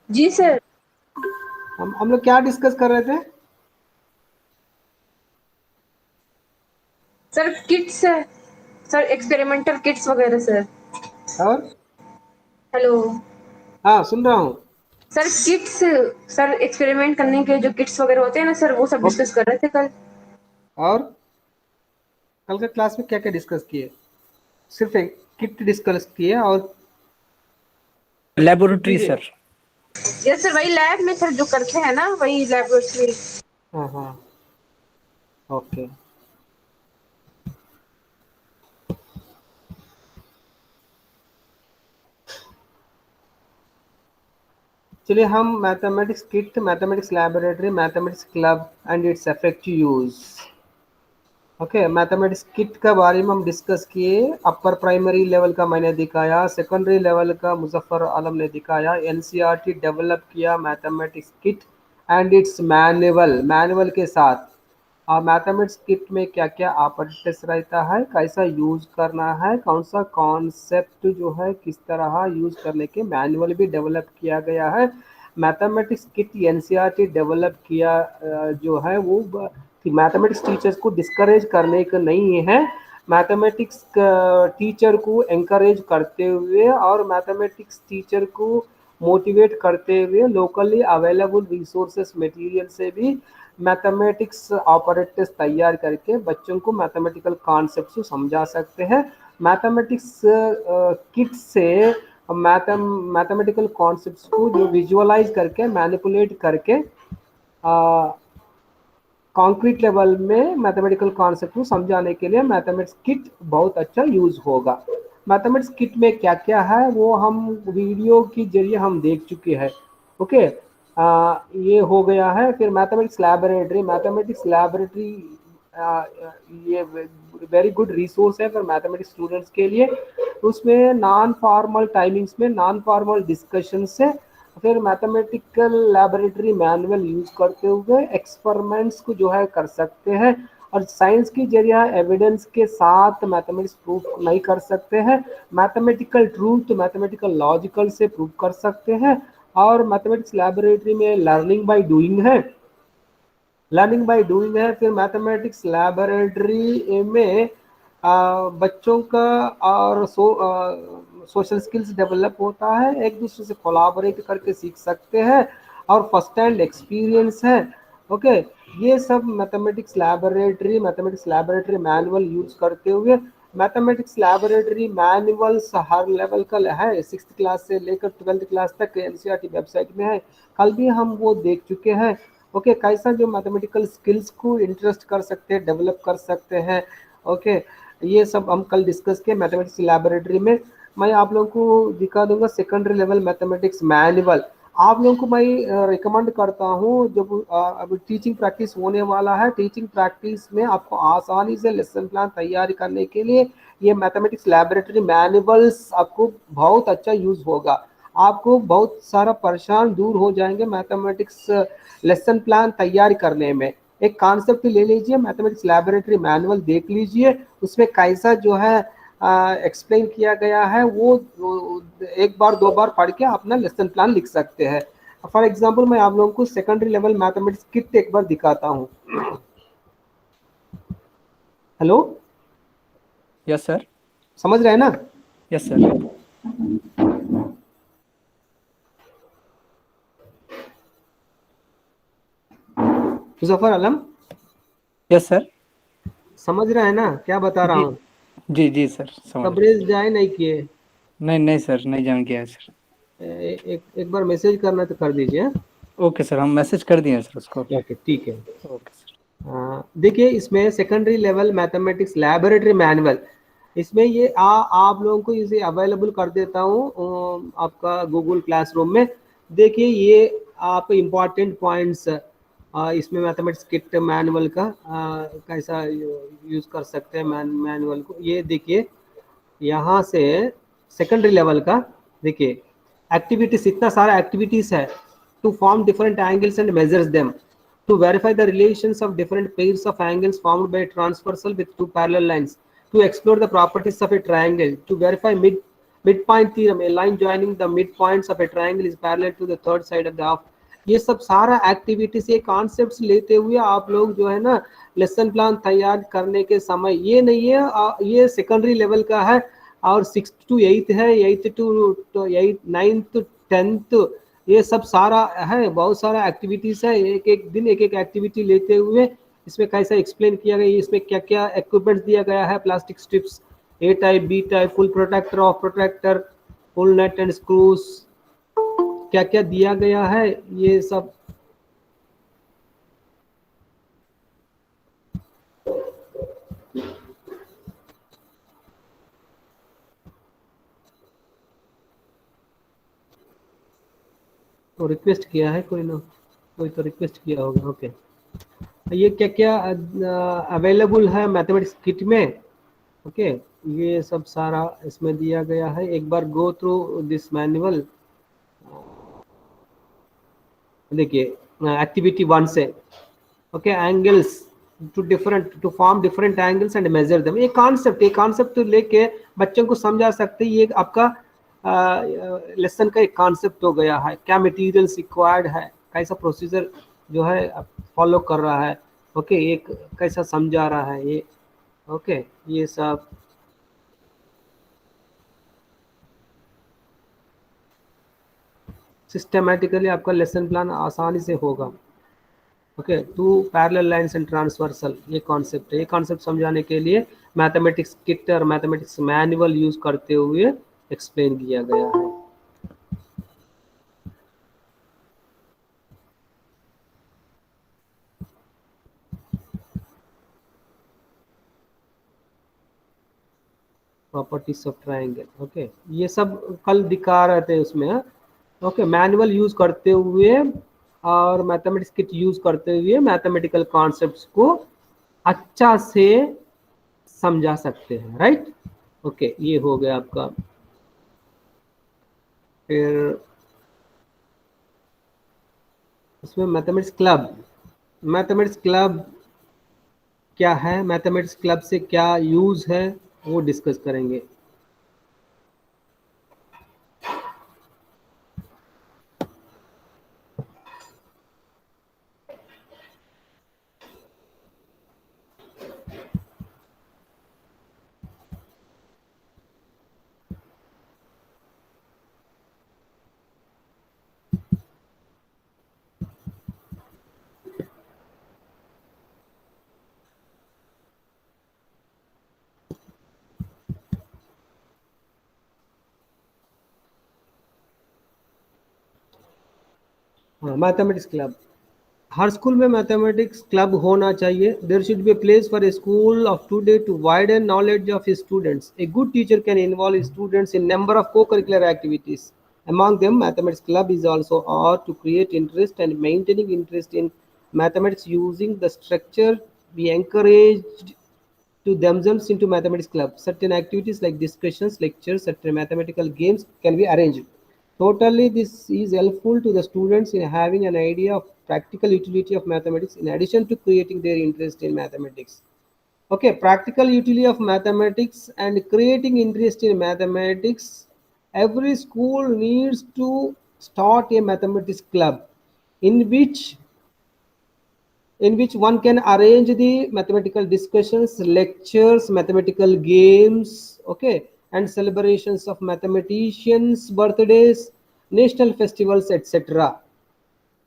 जी sir. हम लोग क्या डिस्कस कर रहे थे? सर किट्स है सर, एक्सपेरिमेंटल किट्स वगैरह सर। और हेलो। हाँ, सुन रहा हूँ। सर किट्स, सर एक्सपेरिमेंट करने के जो किट्स वगैरह होते हैं ना सर, वो सब ओके। डिस्कस कर रहे थे कल। और कल के क्लास में क्या क्या डिस्कस किए? सिर्फ एक किट डिस्कस किए और लेबोरेटरी सर। यस सर, वही लैब में सर जो करते हैं ना, वही लेबोरेटरी। हाँ हाँ, ओके। चलिए हम mathematics kit, mathematics laboratory, mathematics club and it's effective use. Okay, mathematics kit के बारे में हम डिस्कस किए। अपर प्राइमरी लेवल का मैंने दिखाया, सेकेंडरी लेवल का मुजफ्फर आलम ने दिखाया। एनसीईआरटी डेवलप किया mathematics kit and it's manual, manual के साथ। और मैथमेटिक्स किट में क्या क्या ऑपरेटर्स रहता है, कैसा यूज करना है, कौन सा कॉन्सेप्ट जो है किस तरह यूज करने के मैनुअल भी डेवलप किया गया है। मैथमेटिक्स किट एनसीईआरटी डेवलप किया जो है वो मैथमेटिक्स टीचर्स को डिस्करेज करने का नहीं है, मैथमेटिक्स टीचर को एंकरेज करते हुए और मैथमेटिक्स टीचर को मोटिवेट करते हुए लोकली अवेलेबल रिसोर्सेस मटेरियल से भी मैथमेटिक्स ऑपरेटर्स तैयार करके बच्चों को मैथमेटिकल कॉन्सेप्ट्स को समझा सकते हैं। मैथमेटिक्स किट से मैथमेटिकल कॉन्सेप्ट्स को जो विजुअलाइज करके मैनिपुलेट करके कॉन्क्रीट लेवल में मैथमेटिकल कॉन्सेप्ट को समझाने के लिए मैथमेटिक्स किट बहुत अच्छा यूज होगा। मैथमेटिक्स किट में क्या क्या है वो हम वीडियो के जरिए हम देख चुके हैं। ओके, ये हो गया है। फिर मैथमेटिक्स लैबोरेटरी, मैथमेटिक्स लैबोरेटरी ये वेरी गुड रिसोर्स है फॉर मैथमेटिक्स स्टूडेंट्स के लिए। उसमें नॉन फॉर्मल टाइमिंग्स में नॉन फॉर्मल डिस्कशन से फिर मैथमेटिकल लैबोरेटरी मैनुअल यूज करते हुए एक्सपेरिमेंट्स को जो है कर सकते हैं। और साइंस की जरिए एविडेंस के साथ मैथमेटिक्स प्रूफ नहीं कर सकते हैं, मैथमेटिकल ट्रूथ मैथमेटिकल लॉजिकल से प्रूव कर सकते हैं। और मैथमेटिक्स लैबोरेटरी में लर्निंग बाय डूइंग है, लर्निंग बाय डूइंग है। फिर मैथमेटिक्स लैबोरेटरी में बच्चों का और सोशल स्किल्स डेवलप होता है, एक दूसरे से कोलाबोरेट करके सीख सकते हैं और फर्स्ट हैंड एक्सपीरियंस है। ओके, ये सब मैथमेटिक्स लैबोरेटरी मैनुअल यूज करते हुए मैथमेटिक्स लैबोरेटरी मैनुअल्स हर लेवल का है, 6th क्लास से लेकर 12th क्लास तक एनसीईआरटी वेबसाइट में है। कल भी हम वो देख चुके हैं। ओके, कैसा जो मैथमेटिकल स्किल्स को इंटरेस्ट कर सकते हैं, डेवलप कर सकते हैं। ओके, ये सब हम कल डिस्कस किए मैथमेटिक्स लैबोरेटरी में। मैं आप लोगों को दिखा दूंगा सेकेंडरी लेवल मैथमेटिक्स मैनुअल। आप लोगों को मैं रिकमेंड करता हूँ, जब अब टीचिंग प्रैक्टिस होने वाला है, टीचिंग प्रैक्टिस में आपको आसानी से लेसन प्लान तैयारी करने के लिए ये मैथमेटिक्स लैबोरेटरी मैनुअल्स आपको बहुत अच्छा यूज होगा। आपको बहुत सारा परेशान दूर हो जाएंगे मैथमेटिक्स लेसन प्लान तैयार करने में। एक कॉन्सेप्ट ले लीजिए, मैथमेटिक्स लैबोरेटरी मैनुअल देख लीजिए, उसमें कैसा जो है एक्सप्लेन किया गया है वो एक बार दो बार पढ़ के अपना लेसन प्लान लिख सकते हैं। फॉर एग्जांपल मैं आप लोगों को सेकेंडरी लेवल मैथमेटिक्स किट एक बार दिखाता हूँ। Hello, yes sir. समझ रहे हैं ना? Yes sir. Muzaffar Alam, yes sir. समझ रहे हैं ना क्या बता रहा जी हूँ? जी जी सर, समझ रहे। कवरेज जाए नहीं किए? नहीं नहीं सर, नहीं जान किया है सर। एक बार मैसेज करना तो कर दीजिए। ओके सर, हम मैसेज कर दिए हैं सर उसको। ओके, ठीक है। Okay sir. देखिए इसमें secondary level mathematics laboratory manual, इसमें ये आप लोगों को इसे अवेलेबल कर देता हूँ आपका गूगल क्लासरूम में। देखिए ये आप इम्पॉर्टेंट पॉइंट्स इसमें मैथमेटिक्स किट मैनुअल का कैसा यूज़ कर सकते हैं मैनुअल को, ये देखिए यहाँ से सेकेंडरी लेवल का। देखिए एक्टिविटीज, इतना सारा एक्टिविटीज है। To form different angles and measures them, to verify the relations of different pairs of angles formed by a transversal with two parallel lines, to explore the properties of a triangle, to verify midpoint theorem, a line joining the midpoints of a triangle is parallel to the third side of the half. ये सब सारा activities, ये concepts लेते हुए आप लोग जो है ना लेसन प्लान तैयार करने के समय, ये नहीं है ये सेकेंडरी लेवल का है और 6th to 8th है, 8th to 9th to 10th, ये सब सारा है, बहुत सारा एक्टिविटीज है। एक एक दिन एक एक एक्टिविटी लेते हुए इसमें कैसा एक्सप्लेन किया गया, इसमें क्या क्या इक्विपमेंट्स दिया गया है, plastic strips, A type, B type, full protractor, half protractor, full net and screws, क्या क्या दिया गया है, ये सब तो रिक्वेस्ट किया है कोई ना, कोई तो रिक्वेस्ट किया होगा। ओके, ये क्या क्या अवेलेबल है मैथमेटिक्स किट में, ओके, ये सब सारा इसमें दिया गया है। एक बार गो थ्रू दिस मैनुअल, देखिए एक्टिविटी 1 से, okay, angles to form different angles and measure them, ये कॉन्सेप्ट तो लेके बच्चों को समझा सकते हैं। ये आपका लेसन का एक कॉन्सेप्ट हो गया है, क्या मटेरियल्स रिक्वायर्ड है, कैसा प्रोसीजर जो है फॉलो कर रहा है, ओके, एक कैसा समझा रहा है ये, ओके, ये सब सिस्टमैटिकली आपका लेसन प्लान आसानी से होगा। Okay, two parallel lines and transversal, ये कॉन्सेप्ट है। ये कॉन्सेप्ट समझाने के लिए मैथमेटिक्स किट और मैथमेटिक्स मैनुअल यूज करते हुए एक्सप्लेन किया गया है। प्रॉपर्टीज ऑफ ट्रायंगल, ओके, ये सब कल दिखा रहे थे उसमें, ओके, मैनुअल यूज करते हुए और मैथमेटिक्स किट यूज करते हुए मैथमेटिकल कॉन्सेप्ट्स को अच्छा से समझा सकते हैं, राइट। ओके, ये हो गया आपका। फिर इसमें मैथमेटिक्स क्लब क्या है, मैथमेटिक्स क्लब से क्या यूज है, वो डिस्कस करेंगे। मैथमेटिक्स क्लब, हर स्कूल में मैथमेटिक्स क्लब होना चाहिए। There should be a place for a school of today to widen knowledge of students. A good teacher can involve students in number of co-curricular activities. Among them, mathematics club is also ought to create interest and maintaining interest in mathematics using the structure be encouraged to themselves into mathematics club. Certain activities like discussions, lectures, certain mathematical games can be arranged. Totally, this is helpful to the students in having an idea of practical utility of mathematics in addition to creating their interest in mathematics. Okay, practical utility of mathematics and creating interest in mathematics. Every school needs to start a mathematics club in which one can arrange the mathematical discussions, lectures, mathematical games, okay, and celebrations of mathematicians' birthdays, national festivals, etc.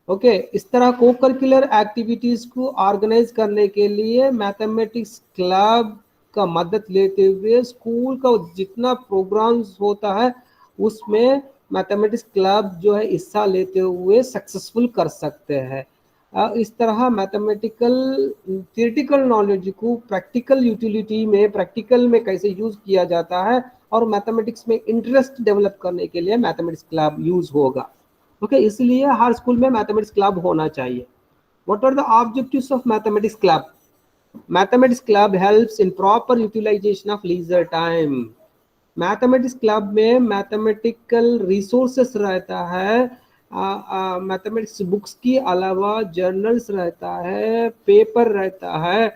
Okay, इस तरह को curricular activities को organize करने के लिए mathematics club का मदद लेते हुए स्कूल का जितना प्रोग्राम्स होता है उसमें मैथमेटिक्स क्लब जो है हिस्सा लेते हुए सक्सेसफुल कर सकते हैं। इस तरह मैथमेटिकल थियोरेटिकल नॉलेज को प्रैक्टिकल यूटिलिटी में, प्रैक्टिकल में कैसे यूज किया जाता है और मैथमेटिक्स में इंटरेस्ट डेवलप करने के लिए मैथमेटिक्स क्लब यूज होगा। ओके, इसलिए हर स्कूल में मैथमेटिक्स क्लब होना चाहिए। What are the objectives of mathematics club? Mathematics club helps in proper utilization of leisure time. Mathematics club में मैथमेटिकल रिसोर्सेस रहता है, मैथमेटिक्स बुक्स की अलावा जर्नल्स रहता है, पेपर रहता है,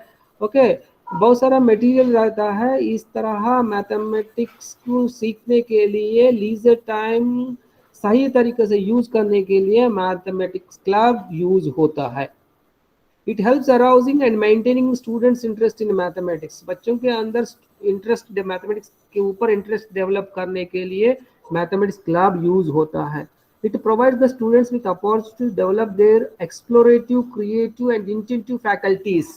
ओके, बहुत सारा मटेरियल रहता है। इस तरह मैथमेटिक्स को सीखने के लिए लीजर टाइम सही तरीके से यूज करने के लिए मैथमेटिक्स क्लब यूज होता है। It helps arousing and maintaining students interest in mathematics. बच्चों के अंदर इंटरेस्ट मैथमेटिक्स के ऊपर इंटरेस्ट डेवलप करने के लिए मैथमेटिक्स क्लब यूज होता है। It provides the students with opportunity to develop their explorative, creative and intentive faculties.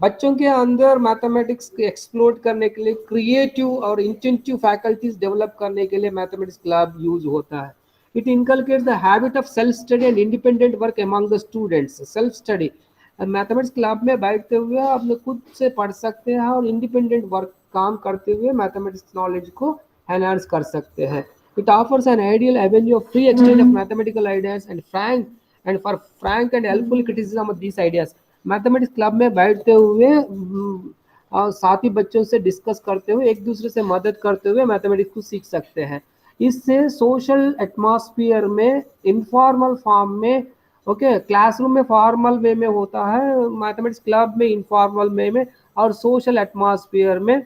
बच्चों के अंदर मैथमेटिक्स एक्सप्लोर करने के लिए, क्रिएटिव और इंटेंटिव फैकल्टीज डेवलप करने के लिए मैथमेटिक्स क्लब यूज होता है। It inculcates the habit of self study and independent work among the students. Self study, mathematics club में बैठते हुए अपने खुद से पढ़ सकते हैं और इंडिपेंडेंट वर्क काम करते हुए मैथमेटिक्स नॉलेज को एनहांस कर सकते हैं। It offers an ideal avenue of free exchange of mathematical ideas and for frank and helpful criticism of these ideas. Mathematics club में बैठते हुए और साथी बच्चों से डिस्कस करते हुए, एक दूसरे से मदद करते हुए मैथमेटिक्स को सीख सकते हैं। इससे सोशल एटमॉस्फेयर में, इनफॉर्मल फॉर्म में, ओके, क्लासरूम में फॉर्मल वे में होता है, मैथमेटिक्स क्लब में इनफॉर्मल वे में, और सोशल एटमॉस्फेयर में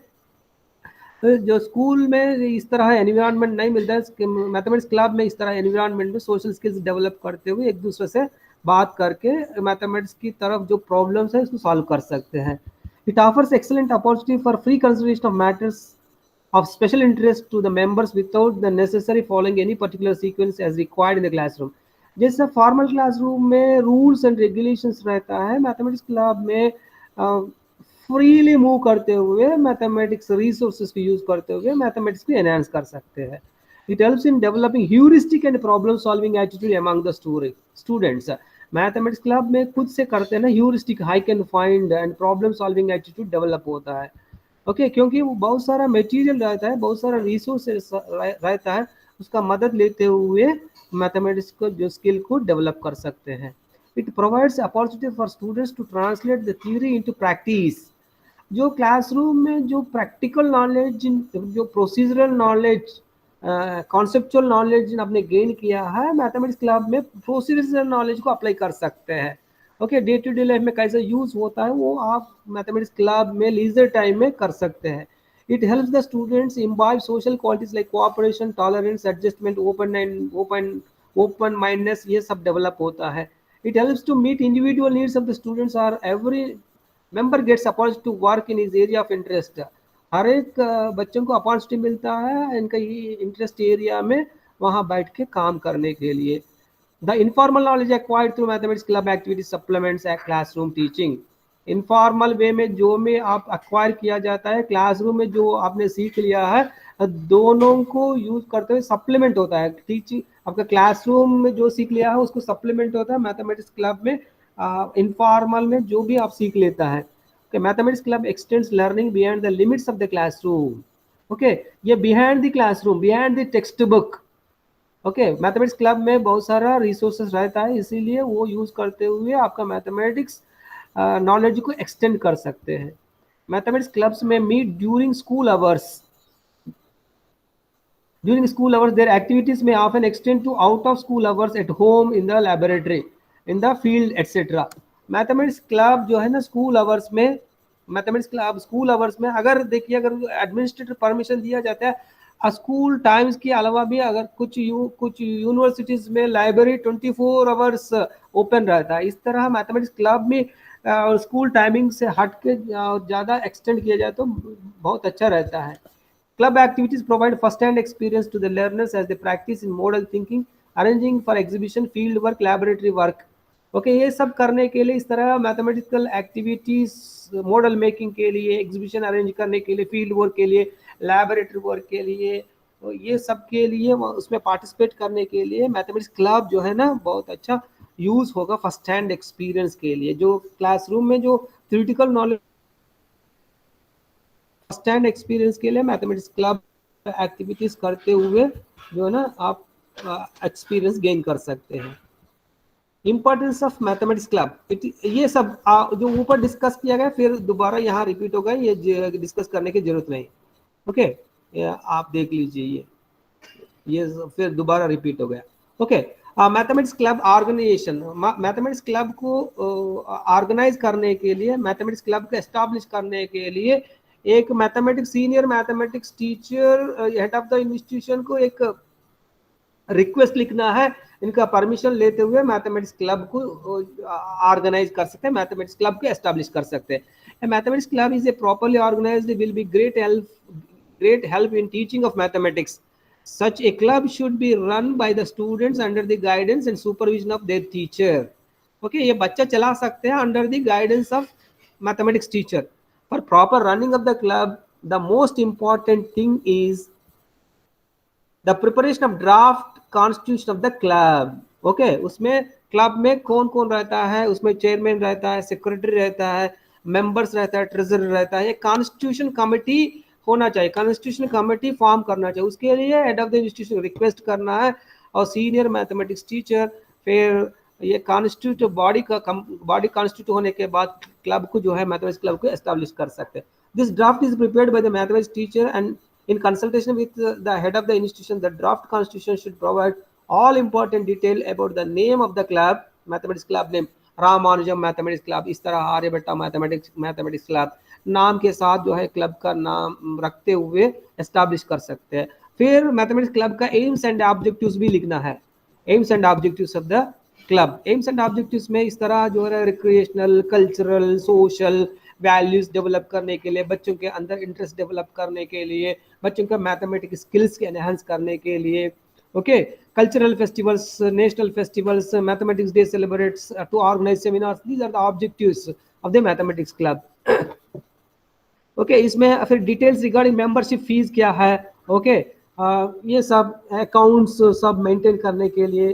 जो स्कूल में इस तरह एनवायरनमेंट नहीं मिलता है, मैथमेटिक्स क्लब में इस तरह एनवायरनमेंट में सोशल स्किल्स डेवलप करते हुए एक दूसरे से बात करके मैथमेटिक्स की तरफ जो प्रॉब्लम्स है उसको सॉल्व कर सकते हैं। It offers excellent opportunity for free consideration of matters of special interest to the members without the necessary following any particular sequence as required in the classroom। जैसे फॉर्मल क्लासरूम में rules and regulations रहता है, mathematics club में freely move करते हुए, mathematics resources को use करते हुए मैथमेटिक्स को एनहांस कर सकते हैं। It helps in developing heuristic and problem solving attitude among the students. Mathematics club में खुद से करते हैं ना, heuristic, high can find and problem solving attitude develop होता है। ओके, क्योंकि वो बहुत सारा मटेरियल रहता है, बहुत सारा रिसोर्सेस रहता है, उसका मदद लेते हुए मैथमेटिक्स को जो स्किल को डेवलप कर सकते हैं। It provides opportunity for students to translate the theory into practice. जो क्लासरूम में जो प्रैक्टिकल नॉलेज, जो प्रोसीजरल नॉलेज, कॉन्सेप्चुअल नॉलेज आपने गेन किया है, मैथमेटिक्स क्लब में प्रोसीजरल नॉलेज को अप्लाई कर सकते हैं। Okay, day to day life में कैसे यूज होता है वो आप मैथमेटिक्स क्लब में लीजर टाइम में कर सकते हैं। It helps the students imbibe social qualities like cooperation, tolerance, adjustment, open mindness, ये सब डेवलप होता है। It helps to meet individual needs of the students और every member gets opportunity to work in his area of interest. हर एक बच्चों को opportunity मिलता है इनका इंटरेस्ट एरिया में वहाँ बैठ के काम करने के लिए। The informal knowledge acquired through mathematics club activities supplements a classroom teaching। Informal वे में जो में आप अक्वायर किया जाता है, क्लासरूम में जो आपने सीख लिया है, दोनों को यूज करते हुए सप्लीमेंट होता है। टीचिंग आपका क्लासरूम में जो सीख लिया है उसको सप्लीमेंट होता है मैथमेटिक्स क्लब में, इनफॉर्मल में जो भी आप सीख लेता है। Mathematics club extends learning beyond the limits of the classroom. Okay, ये behind the classroom, behind the text book. Okay, mathematics club में बहुत सारा रिसोर्सेस रहता है, इसीलिए वो यूज करते हुए आपका मैथमेटिक्स नॉलेज को एक्सटेंड कर सकते हैं। मैथमेटिक्स क्लब्स में meet during school hours. During school hours, their activities may often extend to out of school hours at home, in the laboratory, in the field, etc. Mathematics club जो है ना school hours में, mathematics club school hours में अगर देखिए, अगर administrative permission दिया जाता है स्कूल टाइम्स के अलावा भी, अगर कुछ यूनिवर्सिटीज में लाइब्रेरी 24 आवर्स ओपन रहता है, इस तरह मैथमेटिक्स क्लब में स्कूल टाइमिंग से हट के ज़्यादा एक्सटेंड किया जाए तो बहुत अच्छा रहता है। Club activities provide first-hand experience to the learners as they practice in model thinking, arranging for exhibition, field work, laboratory work. Okay, ये सब करने के लिए इस तरह मैथमेटिकल एक्टिविटीज, मॉडल मेकिंग के लिए, एग्जीबिशन अरेंज करने के लिए, फील्ड वर्क के लिए, लैबोरेटरी वर्क के लिए, तो ये सब के लिए उसमें पार्टिसिपेट करने के लिए मैथमेटिक्स क्लब जो है ना बहुत अच्छा यूज होगा फर्स्ट हैंड एक्सपीरियंस के लिए। जो क्लासरूम में जो theoretical knowledge, first hand experience के लिए मैथमेटिक्स क्लब एक्टिविटीज करते हुए जो है ना आप एक्सपीरियंस गेन कर सकते हैं। इंपॉर्टेंस ऑफ मैथमेटिक्स क्लब, ये सब जो ऊपर डिस्कस किया गया फिर दोबारा यहाँ रिपीट होगा, ये डिस्कस करने की जरूरत नहीं। ओके, आप देख लीजिए, ये फिर दोबारा रिपीट हो गया। Okay, mathematics club organization, mathematics club को ऑर्गेनाइज करने के लिए, मैथमेटिक्स क्लब को एस्टैब्लिश करने के लिए एक mathematics senior mathematics teacher head of the institution को एक रिक्वेस्ट लिखना है, इनका परमिशन लेते हुए मैथमेटिक्स क्लब को ऑर्गेनाइज कर सकते हैं, मैथमेटिक्स क्लब को एस्टैब्लिश कर सकते हैं। Mathematics club is a properly organized will be great help in teaching of mathematics. Such a club should be run by the students under the guidance and supervision of their teacher. Okay, ये बच्चा चला सकते हैं under the guidance of mathematics teacher. For proper running of the club, the most important thing is the preparation of draft constitution of the club. Okay, उसमें club में कौन कौन रहता है, उसमें चेयरमैन रहता है, सेक्रेटरी रहता है, मेंबर्स रहता है, ट्रेजरर रहता है, ये कॉन्स्टिट्यूशन कमेटी होना चाहिए, कॉन्स्टिट्यूशन कमेटी फॉर्म करना चाहिए। उसके लिए head of the institution request करना है और सीनियर मैथमेटिक्स टीचर, फिर ये कॉन्स्टिट्यूट बॉडी कॉन्स्टिट्यूट होने के बाद क्लब को जो है मैथमेटिक्स क्लब को एस्टैब्लिश कर सकते हैं। This draft is prepared by the mathematics teacher and in consultation with the head of the institution. The draft constitution should provide all important detail about the name of the club, mathematics club name, Ramanujan mathematics club, इस तरह Aryabhatta mathematics club नाम के साथ जो है club का नाम रखते हुए एस्टैब्लिश कर सकते हैं। फिर मैथमेटिक्स क्लब का एम्स एंड ऑब्जेक्टिव्स भी लिखना है, AIIMS and objectives of the club. AIIMS and objectives में इस तरह जो है recreational, cultural, social values develop करने के लिए, बच्चों के अंदर इंटरेस्ट डेवलप करने के लिए, बच्चों का मैथमेटिक्स स्किल्स के एनहांस करने के लिए। Okay, cultural festivals, national festivals, mathematics day celebrates, to organize seminars, these are the objectives of the mathematics club. Okay, इसमें फिर डिटेल्स रिगार्डिंग मेंबरशिप फीस क्या है, ओके, ये सब अकाउंट्स सब मेंटेन करने के लिए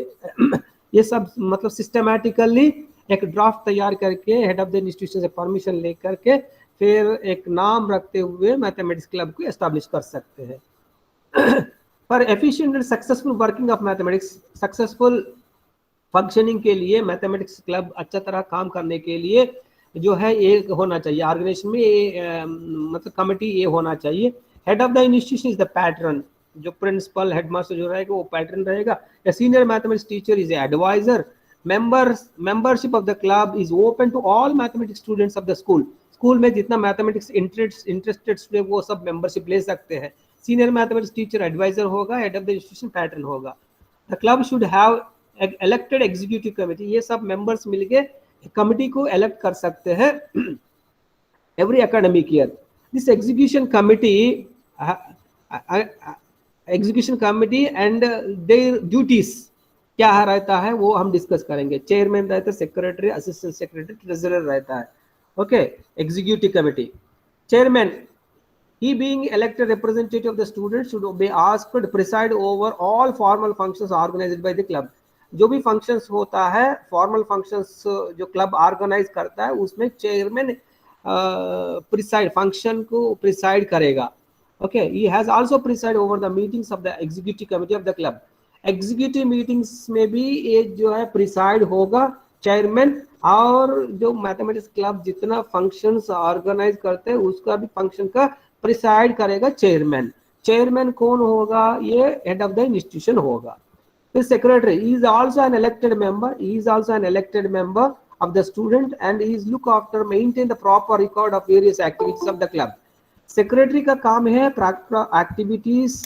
ये सब मतलब सिस्टमैटिकली एक ड्राफ्ट तैयार करके हेड ऑफ द इंस्टीट्यूशन से परमिशन ले करके फिर एक नाम रखते हुए मैथमेटिक्स क्लब को एस्टैब्लिश कर सकते हैं। For efficient and successful working of mathematics, successful functioning के लिए मैथमेटिक्स क्लब अच्छा तरह काम करने के लिए जो है ये होना चाहिए ऑर्गेनाइजेशन में, मतलब कमेटी ये होना चाहिए। Head of the institution is the patron, जो प्रिंसिपल हेडमास्टर जो रहेगा वो पैटर्न रहेगा। A senior mathematics teacher is adviser. Membership of the club is open to all mathematics students of the school. School में जितना मैथमेटिक्स इंटरेस्टेड स्टूडेंट वो सब membership ले सकते हैं। सीनियर मैथमेटिक्स टीचर एडवाइजर होगा, head of the institution patron होगा। The club should have elected executive committee, ये सब मेंबर्स मिलके कमिटी को इलेक्ट कर सकते हैं every academic year. This execution committee and their duties क्या रहता है वो हम डिस्कस करेंगे। चेयरमैन रहता है, सेक्रेटरी, असिस्टेंट सेक्रेटरी, ट्रेजरर रहता है। Okay, executive committee chairman, he being elected representative of the students should be asked to preside over all formal functions organized by the club। जो भी फंक्शंस होता है, formal functions जो club organise करता है उसमें चेयरमैन प्रिसाइड, फंक्शन को preside करेगा। Okay, he has also preside over the meetings of the executive committee of the club. Executive meetings में भी ये जो है प्रिसाइड होगा चेयरमैन, और जो मैथमेटिक्स क्लब जितना फंक्शंस ऑर्गेनाइज करते हैं उसका भी फंक्शन का प्रिसाइड करेगा चेयरमैन। चेयरमैन कौन होगा? ये हेड ऑफ द इंस्टीट्यूशन होगा। The secretary is also an elected member. He is also an elected member of the student and he is look after maintain the proper record of various activities of the club. Secretary का काम है activities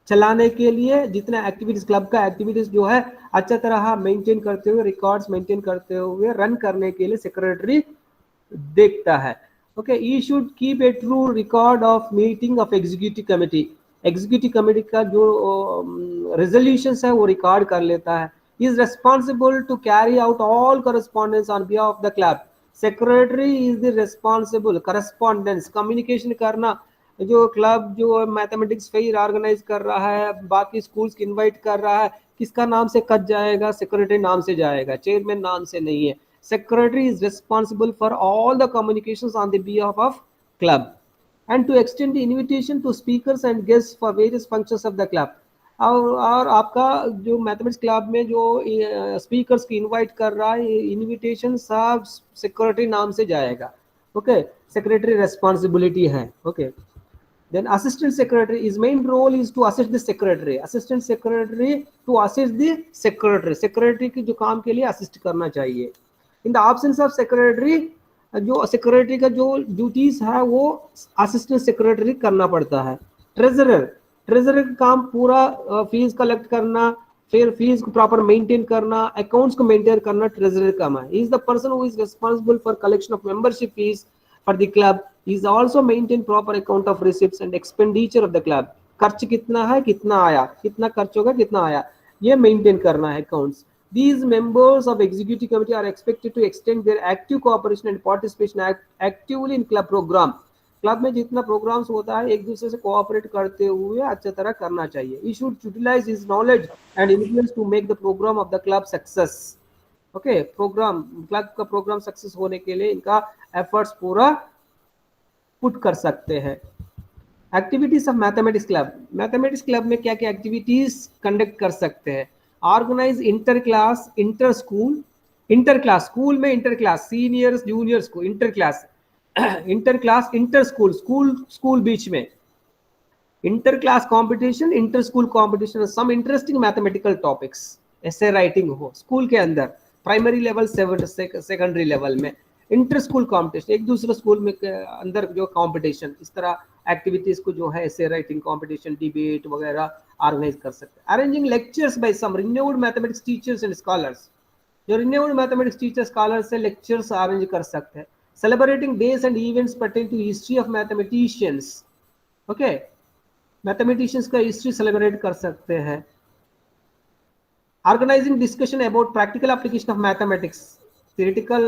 चलाने के लिए, जितना activities club का activities जो है अच्छा तरह मेंटेन करते हुए, रिकॉर्ड्स मेंटेन करते हुए रन करने के लिए सेक्रेटरी देखता है। Okay, he should keep a true record of meeting of executive committee। Executive committee का जो रेजोल्यूशंस है वो रिकॉर्ड कर लेता है। He is responsible to carry out all correspondence on behalf of the club. Secretary is the responsible correspondence, communication करना, जो club जो मैथमेटिक्स फेयर ऑर्गेनाइज कर रहा है, बाकी स्कूल्स की इनवाइट कर रहा है, किसका नाम से कट जाएगा? सेक्रेटरी नाम से जाएगा, चेयरमैन नाम से नहीं है। Secretary is responsible for all the communications on the behalf of club and to extend the invitation to speakers and guests for various functions of the club। और आपका जो मैथमेटिक्स क्लब में जो स्पीकर्स की इनवाइट कर रहा है, invitation सब सेक्रेटरी नाम से जाएगा। ओके, सेक्रेटरी रिस्पॉन्सिबिलिटी है। Okay, Then assistant secretary, his main role is to assist the secretary. Assistant secretary to assist the secretary. Secretary की जो काम के लिए assist करना चाहिए. In the absence of secretary, जो secretary का जो duties है वो assistant secretary करना पड़ता है. Treasurer का काम पूरा फीस कलेक्ट करना, फिर फीस को प्रॉपर मेंटेन करना, अकाउंट्स को मेंटेन करना ट्रेजरर का काम है. He is the person who is responsible for collection of membership fees for the club. He is also maintain proper account of receipts and expenditure of the club. खर्च कितना है, कितना आया, कितना खर्च होगा, कितना आया, ये मेंटेन करना है accounts. These members of executive committee are expected to extend their active cooperation and participation actively in club program. Club में जितना प्रोग्राम्स होता है एक दूसरे से कोऑपरेट करते हुए अच्छी तरह करना चाहिए. He should utilize his knowledge and influence to make the program of the club success. Okay, program club का प्रोग्राम सक्सेस होने के लिए इनका एफर्ट्स पूरा पुट कर सकते हैं. Activities of mathematics club. Mathematics club में क्या क्या एक्टिविटीज कंडक्ट कर सकते हैं? Organise inter class, inter school. Inter class school में इंटर क्लास सीनियर्स जूनियर्स को inter class, inter class inter school, school बीच में inter class competition, inter school competition, some interesting mathematical topics, ऐसे writing हो school के अंदर, primary level, secondary level में inter school competition, एक दूसरे स्कूल में अंदर जो कंपटीशन, इस तरह एक्टिविटीज को जो है ऐसे राइटिंग कंपटीशन, डिबेट वगैरह ऑर्गेनाइज कर सकते हैं. Arranging lectures by some renewed mathematics teachers and scholars. जो रिन्यूड मैथमेटिक्स टीचर स्कॉलर्स से लेक्चर्स अरेंज कर सकते हैं. Celebrating days and events pertaining to history of mathematicians. Okay, mathematicians का history celebrate कर सकते हैं. Organizing discussion about practical application of mathematics. Theoretical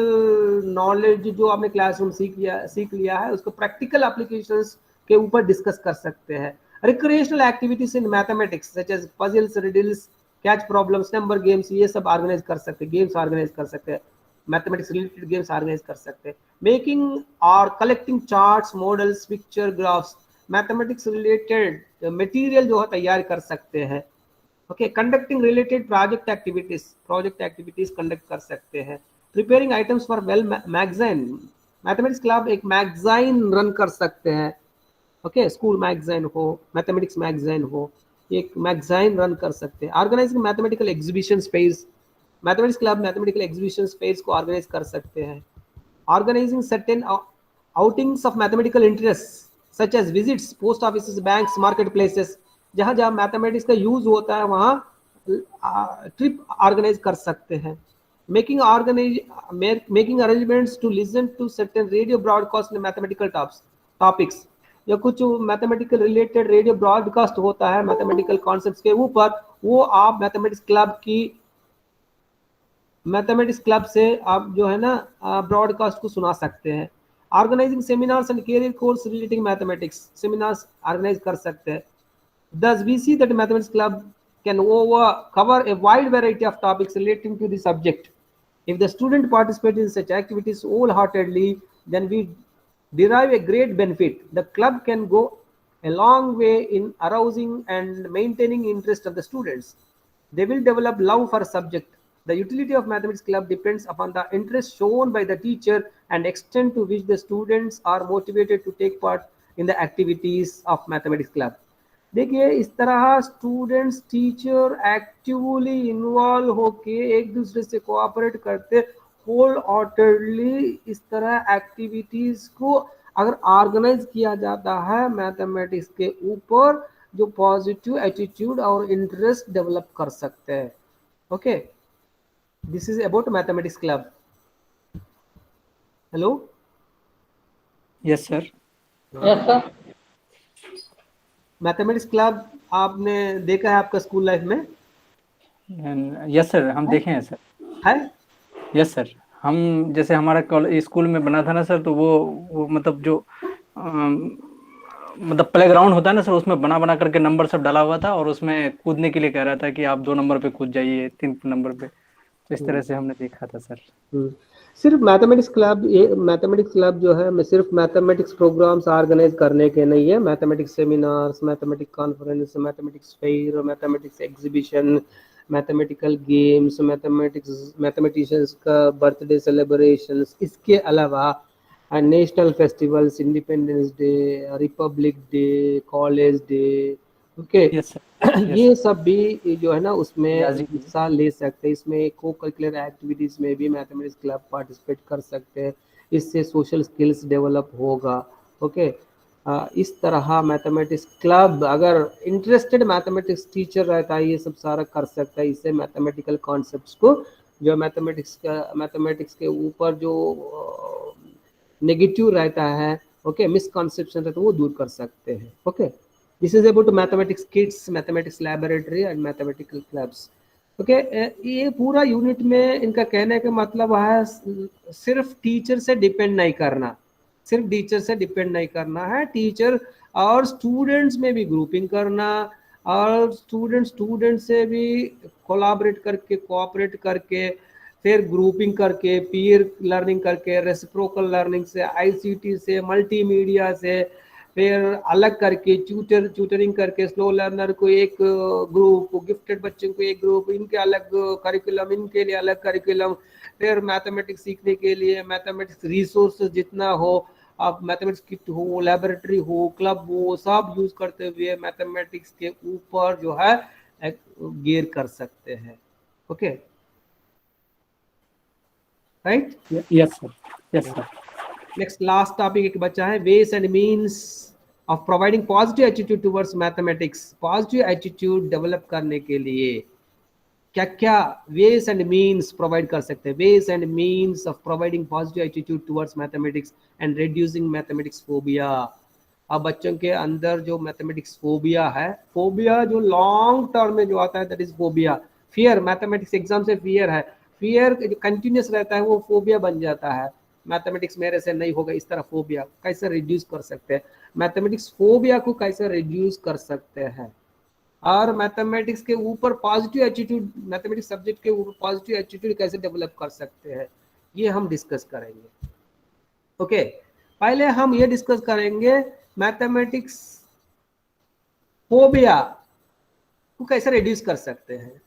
knowledge जो आपने classroom सीख लिया है उसको practical applications के ऊपर डिस्कस कर सकते हैं. Recreational activities in mathematics such as puzzles, riddles, catch problems, number games, ये सब ऑर्गेनाइज कर सकते हैं, गेम्स ऑर्गेनाइज कर सकते हैं, मैथमेटिक्स रिलेटेड गेम्स ऑर्गेनाइज कर सकते हैं. मेकिंग और collecting charts, models, picture, graphs, mathematics related material जो है तैयार कर सकते हैं. Okay, conducting related project activities conduct कर सकते हैं. Preparing items for well magazine. Mathematics club एक मैगजीन रन कर सकते हैं. ओके, स्कूल मैगजीन हो, मैथमेटिक्स मैगजीन हो, एक मैगजीन रन कर सकते हैं. Organising mathematical exhibition space. Mathematics club mathematical exhibition space को ऑर्गेनाइज कर सकते हैं. Organising certain outings of mathematical interest such as visits, post office, banks, market places, जहाँ जहाँ मैथमेटिक्स का यूज होता है वहाँ ट्रिप ऑर्गेनाइज कर सकते हैं. Making arrangements to listen to certain radio broadcast in mathematical topics. या कुछ मैथमेटिकल रिलेटेड रेडियो ब्रॉडकास्ट होता है मैथमेटिकल कॉन्सेप्ट्स के ऊपर, वो आप मैथमेटिक्स क्लब से आप जो है ना ब्रॉडकास्ट को सुना सकते हैं. Organising seminars and career course relating mathematics, seminars organise कर सकते हैं. Thus we see that mathematics club can cover a wide variety of topics relating to the subject. If the student participates in such activities wholeheartedly, then we derive a great benefit. The club can go a long way in arousing and maintaining interest of the students. They will develop love for a subject. The utility of mathematics club depends upon the interest shown by the teacher and extent to which the students are motivated to take part in the activities of mathematics club. देखिए इस तरह students teacher actively involve होके एक दूसरे से cooperate करते whole heartedly, इस तरह एक्टिविटीज को अगर ऑर्गेनाइज किया जाता है मैथमेटिक्स के ऊपर, जो पॉजिटिव एटीट्यूड और इंटरेस्ट डेवलप कर सकते हैं. Okay, this is about mathematics club. Hello. Yes sir. Yes sir. Mathematics club आपने देखा है आपका स्कूल लाइफ में? यस सर, हम देखे हैं सर. है? यस सर, हम जैसे हमारा स्कूल में बना था ना सर, तो वो मतलब जो मतलब प्लेग्राउंड होता है ना सर, उसमें बना करके नंबर सब डाला हुआ था और उसमें कूदने के लिए कह रहा था कि आप 2 नंबर पे कूद जाइए, 3 नंबर पे. तो इस तरह से हमने देखा था सर. सिर्फ मैथमेटिक्स क्लब जो है सिर्फ मैथमेटिक्स प्रोग्राम्स ऑर्गेनाइज करने के नहीं है. Mathematics seminars, mathematics conference, mathematics fair, mathematics exhibition, mathematical games, mathematicians का बर्थडे सेलिब्रेशंस, इसके अलावा national festivals, independence day, Republic day, college day, okay. Yes sir, yes ये सर। सब भी जो है ना उसमें याजी भी है। हिस्सा ले सकते हैं। इसमें को करिकुलर एक्टिविटीज में भी मैथमेटिक्स क्लब पार्टिसिपेट कर सकते हैं, इससे सोशल स्किल्स डेवलप होगा। ओके, इस तरह मैथमेटिक्स क्लब, अगर इंटरेस्टेड मैथमेटिक्स टीचर रहता है, ये सब सारा कर सकता है। इससे मैथमेटिकल कॉन्सेप्ट्स को, जो मैथमेटिक्स के ऊपर जो नेगेटिव रहता है, ओके, मिसकॉन्सेप्शन रहता है, वो दूर कर सकते हैं। Okay, this is about mathematics kits, mathematics laboratory and mathematical clubs. Okay, ये पूरा यूनिट में इनका कहने का मतलब है सिर्फ टीचर से डिपेंड नहीं करना, सिर्फ टीचर से डिपेंड नहीं करना है, टीचर और स्टूडेंट्स में भी ग्रुपिंग करना, और स्टूडेंट से भी कोलाबरेट करके, कोऑपरेट करके, फिर ग्रुपिंग करके, पीयर लर्निंग करके, रेसिप्रोकल लर्निंग से, आईसीटी से, मल्टीमीडिया से, फिर अलग करके ट्यूटरिंग करके, स्लो लर्नर को एक ग्रुप, गिफ्टेड बच्चों को एक ग्रुप, इनके अलग करिकुलम, इनके लिए अलग करिकुलम, फिर मैथमेटिक्स सीखने के लिए मैथमेटिक्स रिसोर्सेज जितना हो, आप मैथमेटिक्स किट हो, लेबोरेटरी हो, क्लब हो, सब यूज करते हुए मैथमेटिक्स के ऊपर जो है गेयर कर सकते हैं। Okay, right. Yes sir, yes sir. Next last topic एक बचा है, ways and means of providing positive attitude towards mathematics. Positive attitude develop करने के लिए क्या क्या वेज एंड मीन्स प्रोवाइड कर सकते हैं? Ways and means of providing positive attitude towards mathematics and reducing mathematics phobia. अब बच्चों के अंदर जो मैथमेटिक्स फोबिया है, फोबिया जो लॉन्ग टर्म में जो आता है, that is phobia, fear. Mathematics exam से फियर है, फियर कंटिन्यूस रहता है, वो फोबिया बन जाता है। मैथमेटिक्स मेरे से नहीं होगा, इस तरह फोबिया कैसे रिड्यूस कर सकते हैं? मैथमेटिक्स फोबिया को कैसे रिड्यूस कर सकते हैं? और मैथमेटिक्स के ऊपर पॉजिटिव एटीट्यूड, मैथमेटिक्स सब्जेक्ट के ऊपर पॉजिटिव एटीट्यूड कैसे डेवलप कर सकते हैं, ये हम डिस्कस करेंगे। ओके, पहले हम ये डिस्कस करेंगे मैथमेटिक्स फोबिया को कैसे रिड्यूस कर सकते हैं।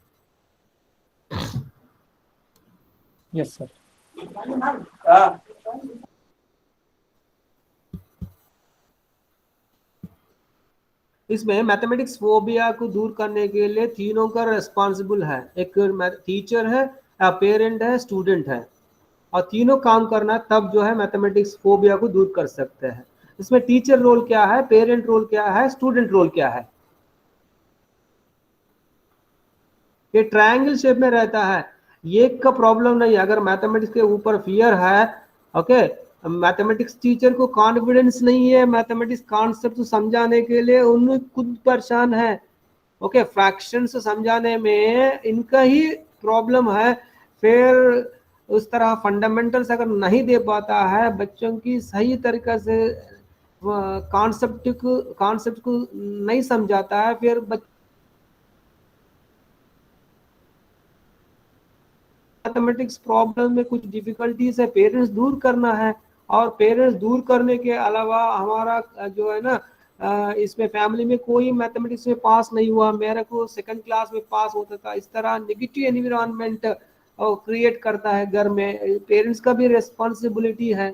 Yes sir. इसमें मैथमेटिक्स फोबिया को दूर करने के लिए तीनों का रेस्पॉन्सिबल है, एक टीचर है, पेरेंट है, स्टूडेंट है, और तीनों काम करना, तब जो है मैथमेटिक्स फोबिया को दूर कर सकते हैं। इसमें टीचर रोल क्या है, पेरेंट रोल क्या है, स्टूडेंट रोल क्या है? ये ट्रायंगल शेप में रहता है, ये का प्रॉब्लम नहीं है। अगर मैथमेटिक्स के ऊपर फियर है, ओके, मैथमेटिक्स टीचर को कॉन्फिडेंस नहीं है मैथमेटिक्स कॉन्सेप्ट समझाने के लिए, उन्हें खुद परेशान है। ओके, फ्रैक्शंस समझाने में इनका ही प्रॉब्लम है। फिर उस तरह फंडामेंटल्स अगर नहीं दे पाता है, बच्चों की सही तरीके से कॉन्सेप्ट को नहीं समझाता है, फिर मैथमेटिक्स प्रॉब्लम में कुछ डिफिकल्टीज है, पेरेंट्स दूर करना है। और पेरेंट्स दूर करने के अलावा हमारा जो है ना, इसमें फैमिली में कोई मैथमेटिक्स में पास नहीं हुआ, मेरे को सेकंड क्लास में पास होता था, इस तरह नेगेटिव एनवायरनमेंट क्रिएट करता है घर में। पेरेंट्स का भी रेस्पॉन्सिबिलिटी है,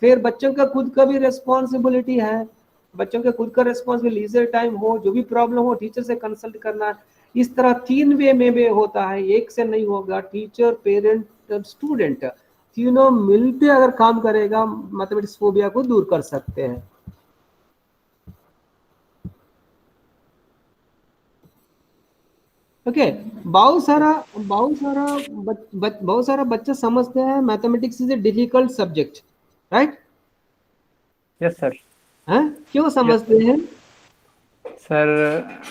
फिर बच्चों का खुद का भी रेस्पॉन्सिबिलिटी है। बच्चों के खुद का रेस्पॉन्सिबिलिटी, लीजर टाइम हो, जो भी प्रॉब्लम हो, टीचर से कंसल्ट करना। इस तरह तीन वे में भी होता है, एक से नहीं होगा। टीचर, पेरेंट और स्टूडेंट तीनों मिलकर अगर काम करेगा, मैथमेटिक्स फोबिया को दूर कर सकते हैं। ओके, बहुत सारा बच्चे समझते हैं mathematics is a difficult subject, right? Yes sir. हैं, क्यों समझते हैं? सर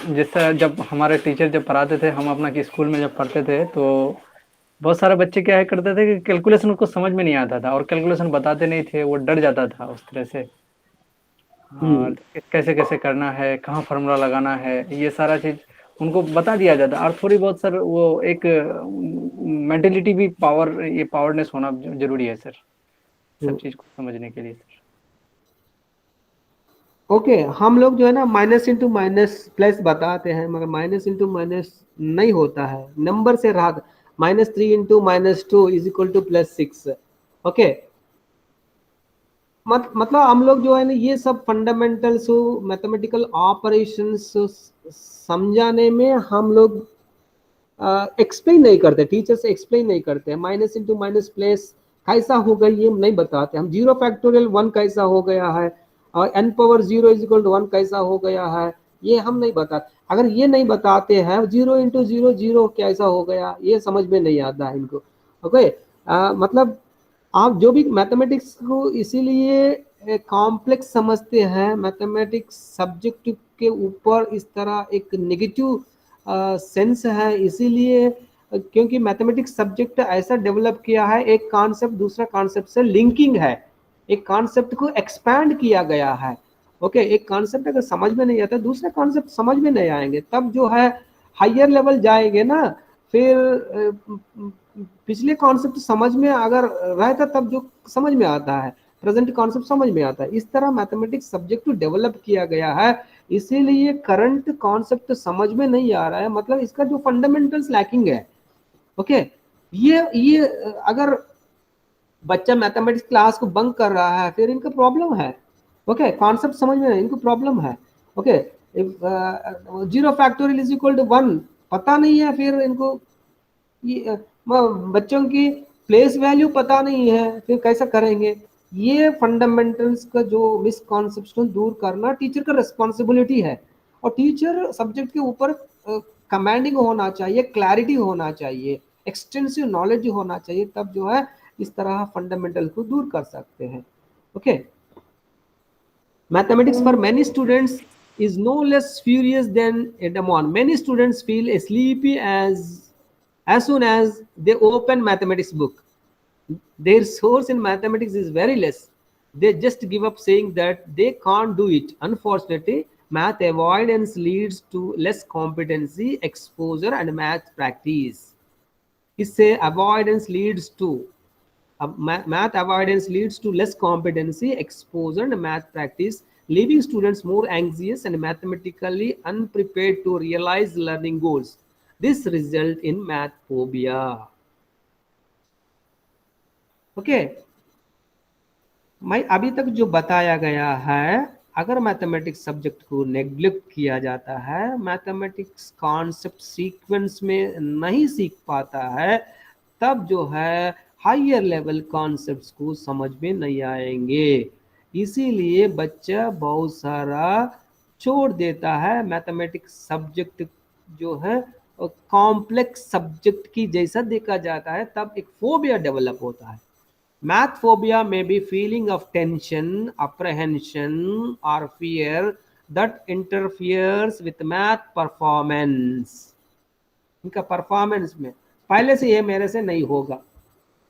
जैसा जब हमारे टीचर जब पढ़ाते थे, हम अपना स्कूल में जब पढ़ते थे, तो बहुत सारे बच्चे क्या है करते थे कि कैलकुलेशन उनको समझ में नहीं आता था, और कैलकुलेशन बताते नहीं थे, वो डर जाता था उस तरह से। और कैसे कैसे करना है, कहाँ फार्मूला लगाना है, ये सारा चीज उनको बता दिया जाता। और थोड़ी बहुत सर वो एक मेंटेलिटी भी, ये पावरनेस होना जरूरी है सर, सब चीज को समझने के लिए सर। ओके, हम लोग जो है ना माइनस इंटू माइनस प्लस बताते हैं, मगर माइनस इंटू माइनस नहीं होता है, नंबर से रहा। -3 × -2 = +6। ओके, मतलब हम लोग जो है ना ये सब फंडामेंटल्स मैथमेटिकल ऑपरेशंस समझाने में हम लोग एक्सप्लेन नहीं करते, टीचर्स एक्सप्लेन नहीं करते। माइनस इंटू माइनस प्लस कैसा होगा ये नहीं बताते हम। जीरो फैक्टोरियल 1 कैसा हो गया है और n power 0 is equal to 1 कैसा हो गया है, ये हम नहीं बताते। अगर ये नहीं बताते हैं 0 इंटू 0 0 कैसा हो गया, ये समझ में नहीं आता है इनको। ओके मतलब आप जो भी मैथमेटिक्स को इसीलिए कॉम्प्लेक्स समझते हैं, मैथमेटिक्स सब्जेक्ट के ऊपर इस तरह एक नेगेटिव सेंस है, इसीलिए क्योंकि मैथमेटिक्स सब्जेक्ट ऐसा डेवलप किया है, एक कॉन्सेप्ट दूसरा कॉन्सेप्ट से लिंकिंग है, एक कॉन्सेप्ट को एक्सपैंड किया गया है। ओके एक कॉन्सेप्ट अगर समझ में नहीं आता दूसरे कॉन्सेप्ट समझ में नहीं आएंगे, तब जो है हायर लेवल जाएंगे ना, फिर पिछले कॉन्सेप्ट समझ में अगर रहता तब जो समझ में आता है प्रेजेंट कॉन्सेप्ट समझ में आता है। इस तरह मैथमेटिक्स सब्जेक्ट डेवलप किया गया है, इसीलिए करंट कॉन्सेप्ट समझ में नहीं आ रहा है, मतलब इसका जो फंडामेंटल्स लैकिंग है। ओके ये अगर बच्चा मैथमेटिक्स क्लास को बंक कर रहा है फिर इनका प्रॉब्लम है। ओके कॉन्सेप्ट समझ में नहीं, इनको प्रॉब्लम है। Okay zero factorial is equal to 1 पता नहीं है, फिर इनको ये बच्चों की प्लेस वैल्यू पता नहीं है, फिर कैसा करेंगे। ये फंडामेंटल्स का जो मिसकॉन्सेप्शन दूर करना टीचर का रिस्पॉन्सिबिलिटी है, और टीचर सब्जेक्ट के ऊपर कमांडिंग होना चाहिए, क्लैरिटी होना चाहिए, एक्सटेंसिव नॉलेज होना चाहिए, तब जो है इस तरह फंडामेंटल को दूर कर सकते हैं। Okay mathematics for many students is no less furious than a demon. Many students feel sleepy as soon as they open mathematics book. Their source in mathematics is very less. They just give up saying that they can't do it. Unfortunately, math avoidance leads to less competency, exposure and math practice. इससे avoidance leads to math avoidance leads to less competency, exposure and math practice, leaving students more anxious and mathematically unprepared to realize learning goals. This result in math phobia. Okay मैं अभी तक जो बताया गया है, अगर mathematics subject को neglect किया जाता है, मैथमेटिक्स कॉन्सेप्ट सीक्वेंस में नहीं सीख पाता है, तब जो है हायर लेवल कॉन्सेप्ट्स को समझ में नहीं आएंगे। इसीलिए बच्चा बहुत सारा छोड़ देता है। मैथमेटिक्स सब्जेक्ट जो है कॉम्प्लेक्स सब्जेक्ट की जैसा देखा जाता है, तब एक फोबिया डेवलप होता है। Math phobia may be feeling of tension, apprehension or fear that interferes with math performance. इनका परफॉर्मेंस में पहले से ये मेरे से नहीं होगा,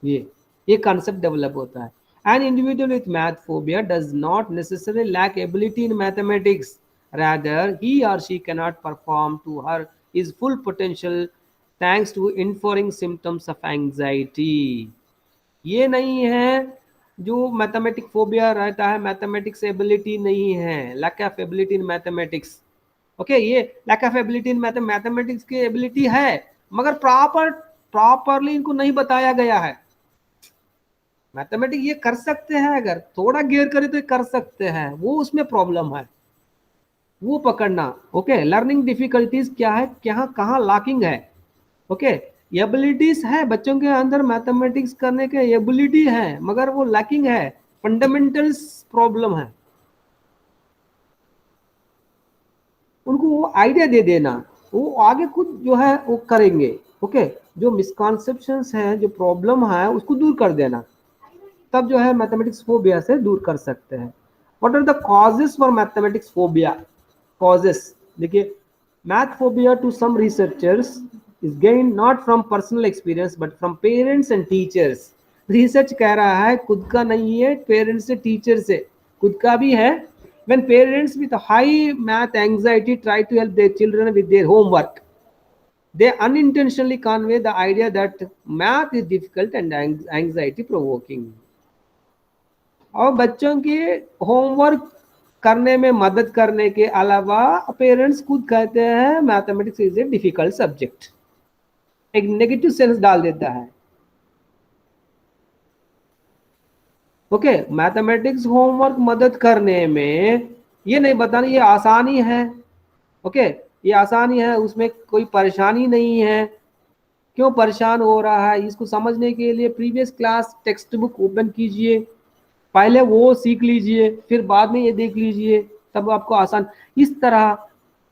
ये concept डेवलप होता है। An individual with math phobia does not necessarily lack ability in mathematics. Rather, he or she cannot perform to her his full potential thanks to inferring symptoms of anxiety. ये नहीं है जो mathematic phobia रहता है, mathematics ability नहीं है, lack of ability in mathematics. Okay ये lack of ability in mathematics की एबिलिटी है, मगर प्रॉपरली इनको नहीं बताया गया है। मैथमेटिक्स ये कर सकते हैं, अगर थोड़ा गियर करे तो कर सकते हैं, वो उसमें प्रॉब्लम है, वो पकड़ना। ओके लर्निंग डिफिकल्टीज क्या है, क्या कहाँ लैकिंग है। ओके एबिलिटीज है बच्चों के अंदर, मैथमेटिक्स करने के एबिलिटी है, मगर वो लैकिंग है, फंडामेंटल्स प्रॉब्लम है। उनको वो आइडिया दे देना, वो आगे खुद जो है वो करेंगे। ओके जो मिसकॉन्सेप्शंस है, जो प्रॉब्लम है, उसको दूर कर देना, तब जो है मैथमेटिक्स फोबिया से दूर कर सकते हैं। What are the causes for mathematics phobia? Causes देखिए, math phobia to some researchers is gained not from personal experience but from parents and teachers. Research कह रहा है, खुद का नहीं है, पेरेंट्स से, टीचर से, खुद का भी है। when parents with high math anxiety try to help their children with their homework, they unintentionally convey the idea that math is difficult and anxiety provoking. और बच्चों के होमवर्क करने में मदद करने के अलावा पेरेंट्स खुद कहते हैं mathematics is a difficult subject, एक नेगेटिव सेंस डाल देता है। ओके, मैथमेटिक्स होमवर्क मदद करने में ये नहीं बताना ये आसानी है, ओके, ये आसानी है, उसमें कोई परेशानी नहीं है। क्यों परेशान हो रहा है, इसको समझने के लिए previous class text book open कीजिए, पहले वो सीख लीजिए, फिर बाद में ये देख लीजिए, तब आपको आसान इस तरह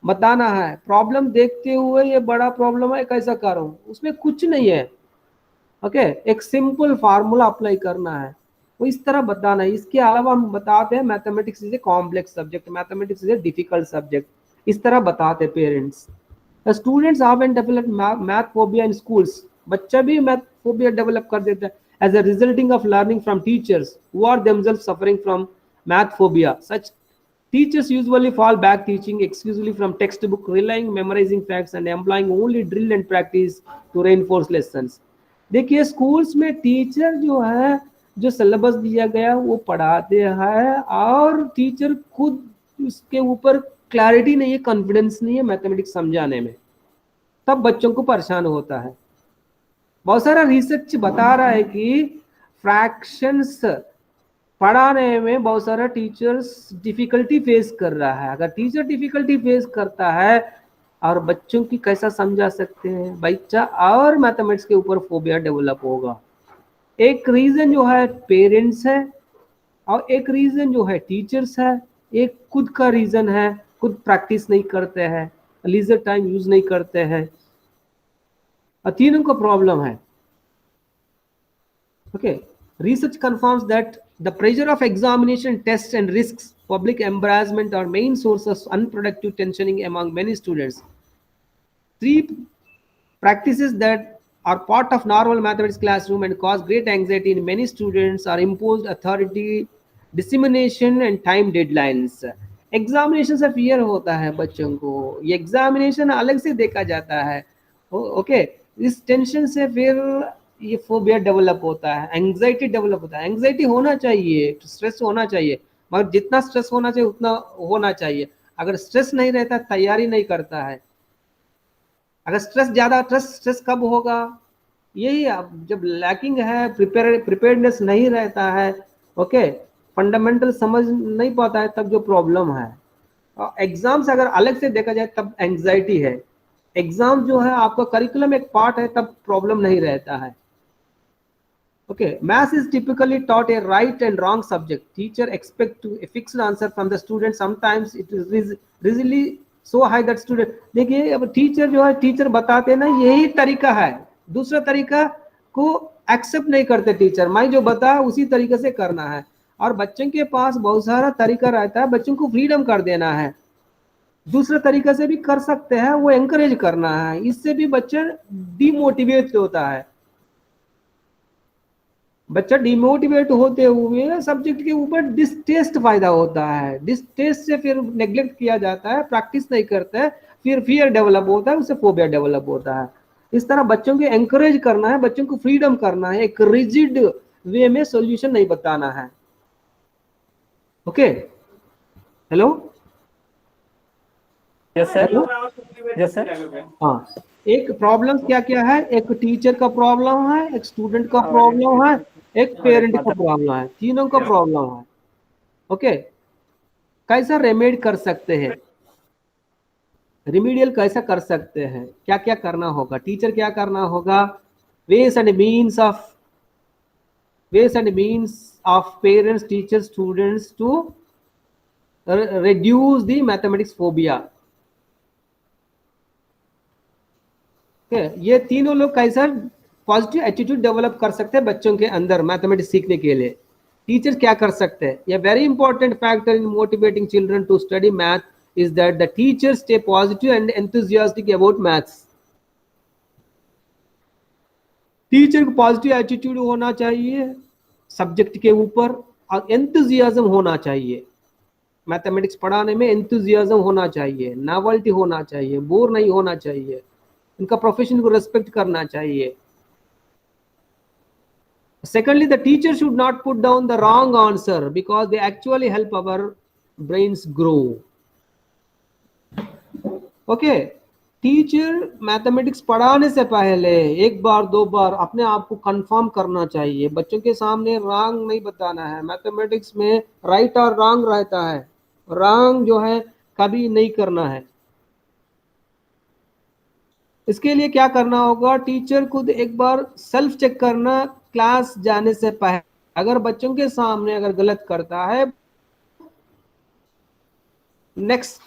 बताना है। प्रॉब्लम देखते हुए ये बड़ा प्रॉब्लम है कैसा करूं, उसमें कुछ नहीं है, ओके, एक सिंपल फार्मूला अप्लाई करना है, वो इस तरह बताना है। इसके अलावा हम बताते हैं mathematics is a complex subject, mathematics is a difficult subject, इस तरह बताते parents. Students often develop math phobia इन स्कूल्स, बच्चा भी मैथ फोबिया डेवलप कर देता है as a resulting of learning from teachers who are themselves suffering from math phobia. Such teachers usually fall back teaching exclusively from textbook, relying memorizing facts and employing only drill and practice to reinforce lessons. देखिए schools में teacher जो है जो syllabus दिया गया वो पढ़ाते हैं और टीचर खुद उसके ऊपर क्लैरिटी नहीं है, कॉन्फिडेंस नहीं है मैथमेटिक्स समझाने में, तब बच्चों को परेशान होता है। बहुत सारा रिसर्च बता रहा है कि फ्रैक्शंस पढ़ाने में बहुत सारा टीचर्स डिफिकल्टी फेस कर रहा है। अगर टीचर डिफिकल्टी फेस करता है और बच्चों की कैसा समझा सकते हैं, बच्चा और मैथमेटिक्स के ऊपर फोबिया डेवलप होगा। एक रीजन जो है पेरेंट्स है और एक रीजन जो है टीचर्स है, एक खुद का रीजन है, खुद प्रैक्टिस नहीं करते हैं, लीजर टाइम यूज नहीं करते हैं, तीनों का प्रॉब्लम है। Okay, research confirms that the pressure of examination, tests and risks, public embarrassment are main sources of unproductive tensioning among many students. Three practices that are part of normal mathematics classroom and cause great anxiety in many students are imposed authority, dissemination and time deadlines. Examination से fear होता है बच्चों को, ये examination अलग से देखा जाता है, ओके, इस टेंशन से फिर ये फोबिया डेवलप होता है, एंग्जाइटी डेवलप होता है। एंग्जाइटी होना चाहिए, स्ट्रेस होना चाहिए, मगर जितना स्ट्रेस होना चाहिए उतना होना चाहिए। अगर स्ट्रेस नहीं रहता तैयारी नहीं करता है, अगर स्ट्रेस ज्यादा, स्ट्रेस कब होगा, यही जब लैकिंग है, प्रिपेयर्डनेस नहीं रहता है, ओके, फंडामेंटल समझ नहीं पाता है, तब जो प्रॉब्लम है। एग्जाम्स अगर अलग से देखा जाए तब एंग्जाइटी है, एग्जाम जो है आपका करिकुलम एक पार्ट है तब प्रॉब्लम नहीं रहता है। Okay, math is typically taught a right and wrong subject. Teacher expect to a fixed answer from the student. Sometimes it is really so high that student, देखिए अब टीचर जो है, टीचर बताते ना यही तरीका है, दूसरा तरीका को एक्सेप्ट नहीं करते टीचर, मैं जो बता उसी तरीके से करना है। और बच्चों के पास बहुत सारा तरीका रहता है, बच्चों को फ्रीडम कर देना है, दूसरे तरीके से भी कर सकते हैं, वो एंकरेज करना है, इससे भी बच्चा डिमोटिवेट होता है। बच्चा डिमोटिवेट होते हुए सब्जेक्ट के ऊपर डिस्टेस्ट फायदा होता है, डिस्टेस्ट से फिर नेग्लेक्ट किया जाता है, प्रैक्टिस नहीं करते हैं, फिर फियर डेवलप होता है, उससे फोबिया डेवलप होता है। इस तरह बच्चों को एंकरेज करना है, बच्चों को फ्रीडम करना है, एक रिजिड वे में सॉल्यूशन नहीं बताना है। Okay, hello, yes sir, yes sir. हाँ, एक प्रॉब्लम क्या क्या है, एक टीचर का प्रॉब्लम है, एक स्टूडेंट का प्रॉब्लम है, एक पेरेंट का प्रॉब्लम है, तीनों का प्रॉब्लम है। ओके, कैसा रेमेड कर सकते हैं, रिमीडियल कैसा कर सकते हैं, क्या क्या करना होगा, टीचर क्या करना होगा, ways and means of parents, teacher, students to reduce the mathematics phobia। ये तीनों लोग कैसा पॉजिटिव एटीट्यूड डेवलप कर सकते हैं बच्चों के अंदर मैथमेटिक्स सीखने के लिए। टीचर क्या कर सकते हैं, ये very important factor in motivating children to study math is that the teacher stay positive and enthusiastic about maths. Teacher को पॉजिटिव एटीट्यूड होना चाहिए सब्जेक्ट के ऊपर और एंथुसियाज्म होना चाहिए, मैथमेटिक्स पढ़ाने में एंथुसियाज्म होना चाहिए, नॉवेल्टी होना चाहिए, बोर नहीं होना चाहिए, उनका प्रोफेशन को रेस्पेक्ट करना चाहिए। Secondly, the teacher should not put down the wrong answer because they actually help our brains grow. Okay, teacher mathematics पढ़ाने से पहले एक बार दो बार अपने आप को कंफर्म करना चाहिए। बच्चों के सामने रॉन्ग नहीं बताना है। मैथमेटिक्स में राइट और रॉन्ग रहता है, रॉन्ग जो है कभी नहीं करना है। इसके लिए क्या करना होगा, टीचर खुद एक बार सेल्फ चेक करना क्लास जाने से पहले। अगर बच्चों के सामने अगर गलत करता है, नेक्स्ट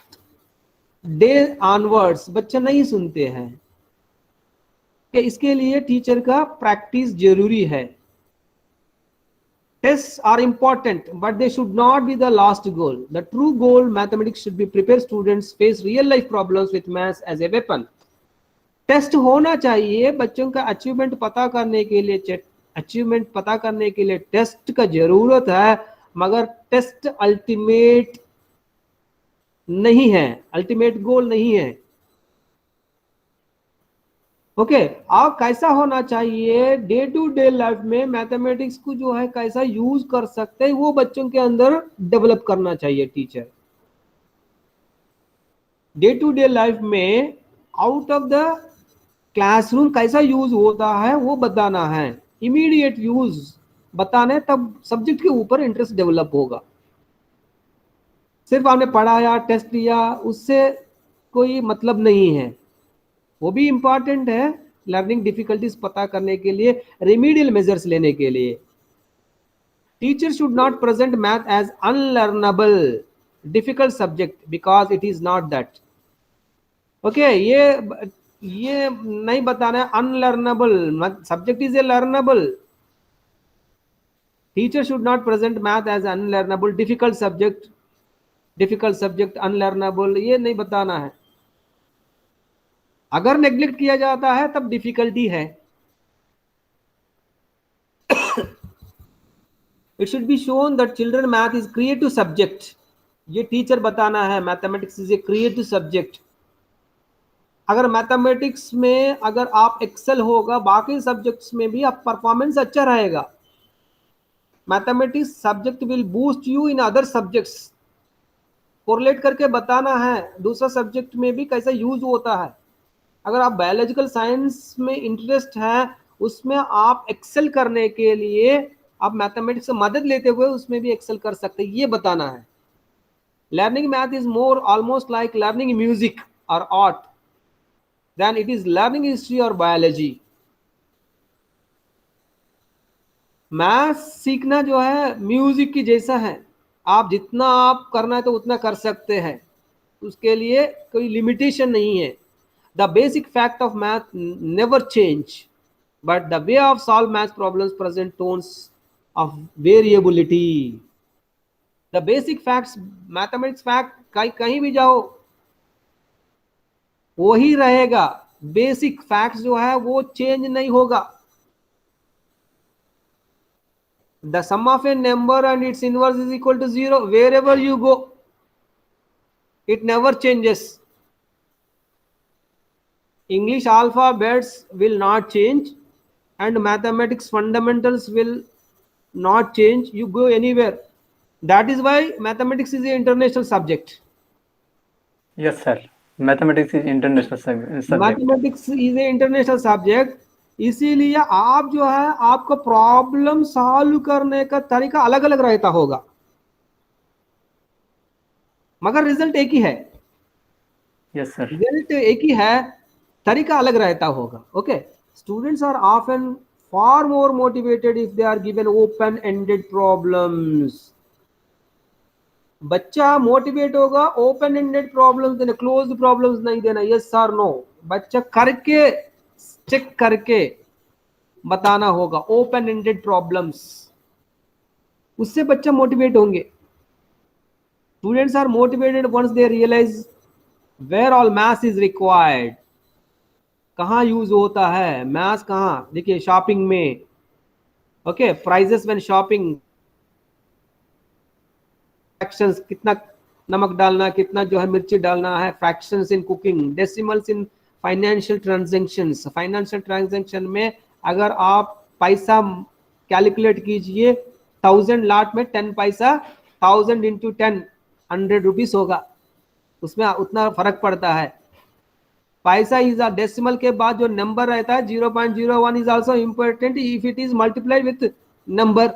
डे ऑनवर्ड्स बच्चे नहीं सुनते हैं कि इसके लिए टीचर का प्रैक्टिस जरूरी है। Tests are important, but they should not be the last goal. The true goal mathematics should be prepare students face real life problems with maths as a weapon. Test होना चाहिए बच्चों का achievement पता करने के लिए। अचीवमेंट पता करने के लिए टेस्ट का जरूरत है, मगर टेस्ट अल्टीमेट नहीं है, अल्टीमेट गोल नहीं है। ओके अब कैसा होना चाहिए, डे टू डे लाइफ में मैथमेटिक्स को जो है कैसा यूज कर सकते हैं वो बच्चों के अंदर डेवलप करना चाहिए teacher. Day to day life में आउट ऑफ द क्लासरूम कैसा यूज होता है वो बताना है, इमीडिएट यूज बताने, तब सब्जेक्ट के ऊपर इंटरेस्ट डेवलप होगा। सिर्फ आपने पढ़ाया टेस्ट लिया उससे कोई मतलब नहीं है, वो भी इंपॉर्टेंट है लर्निंग डिफिकल्टीज पता करने के लिए, रेमेडियल मेजर्स लेने के लिए। Teacher should not present math as unlearnable difficult subject because it is not that. Okay ये नहीं बताना है unlearnable, subject is a learnable. Teacher should not present math as unlearnable difficult subject unlearnable, ये नहीं बताना है। अगर नेग्लेक्ट किया जाता है तब डिफिकल्टी है। It should be shown that children math is creative subject, ये टीचर बताना है mathematics is a creative subject. अगर मैथमेटिक्स में अगर आप एक्सेल होगा बाकी सब्जेक्ट्स में भी आप परफॉर्मेंस अच्छा रहेगा। Mathematics subject will boost you in other subjects, correlate करके बताना है दूसरा सब्जेक्ट में भी कैसा यूज होता है। अगर आप बायोलॉजिकल साइंस में इंटरेस्ट है उसमें आप एक्सेल करने के लिए आप मैथमेटिक्स से मदद लेते हुए उसमें भी एक्सेल कर सकते हैं, ये बताना है। Learning math is more almost like learning music और art than it is learning history और बायोलॉजी। मैथ सीखना जो है म्यूजिक की जैसा है, आप जितना आप करना है तो उतना कर सकते हैं, उसके लिए कोई लिमिटेशन नहीं है। The basic fact of math never change, but the way of solve math problems present tones of variability. The basic facts, mathematics fact कहीं भी जाओ वही रहेगा, बेसिक फैक्ट्स जो है वो चेंज नहीं होगा। The sum of a number and its inverse is equal to 0 wherever you go, it never changes. English alphabets will not change and mathematics fundamentals will not change, you go anywhere. That is why mathematics is an international subject. Yes sir, mathematics is international subject. Mathematics is an international subject, इसीलिए आप जो है आपको problem solve करने का तरीका अलग अलग रहता होगा, मगर रिजल्ट एक ही है। यस सर, रिजल्ट एक ही है, तरीका अलग रहता होगा। Okay, students are often far more motivated if they are given open ended problems. बच्चा मोटिवेट होगा ओपन एंडेड प्रॉब्लम्स देना, क्लोज्ड प्रॉब्लम्स नहीं देना, यस और नो। बच्चा करके चेक करके बताना होगा ओपन एंडेड प्रॉब्लम्स, उससे बच्चा मोटिवेट होंगे। Students are motivated once they realise where all maths is required, कहाँ यूज होता है मैथ्स, कहाँ देखिए शॉपिंग में। Okay, prices when shopping, fractions, कितना नमक डालना, कितना जो है मिर्ची डालना है, fractions in cooking, decimals in financial transactions. Financial transaction में अगर आप पैसा कैलकुलेट कीजिए 1000 लाट में 10 पैसा, 1000 × 10 100 रुपीज होगा, उसमें उतना फर्क पड़ता है। पैसा इज अ डेसिमल के बाद जो नंबर रहता है 0.01 is also important if it is multiplied with number.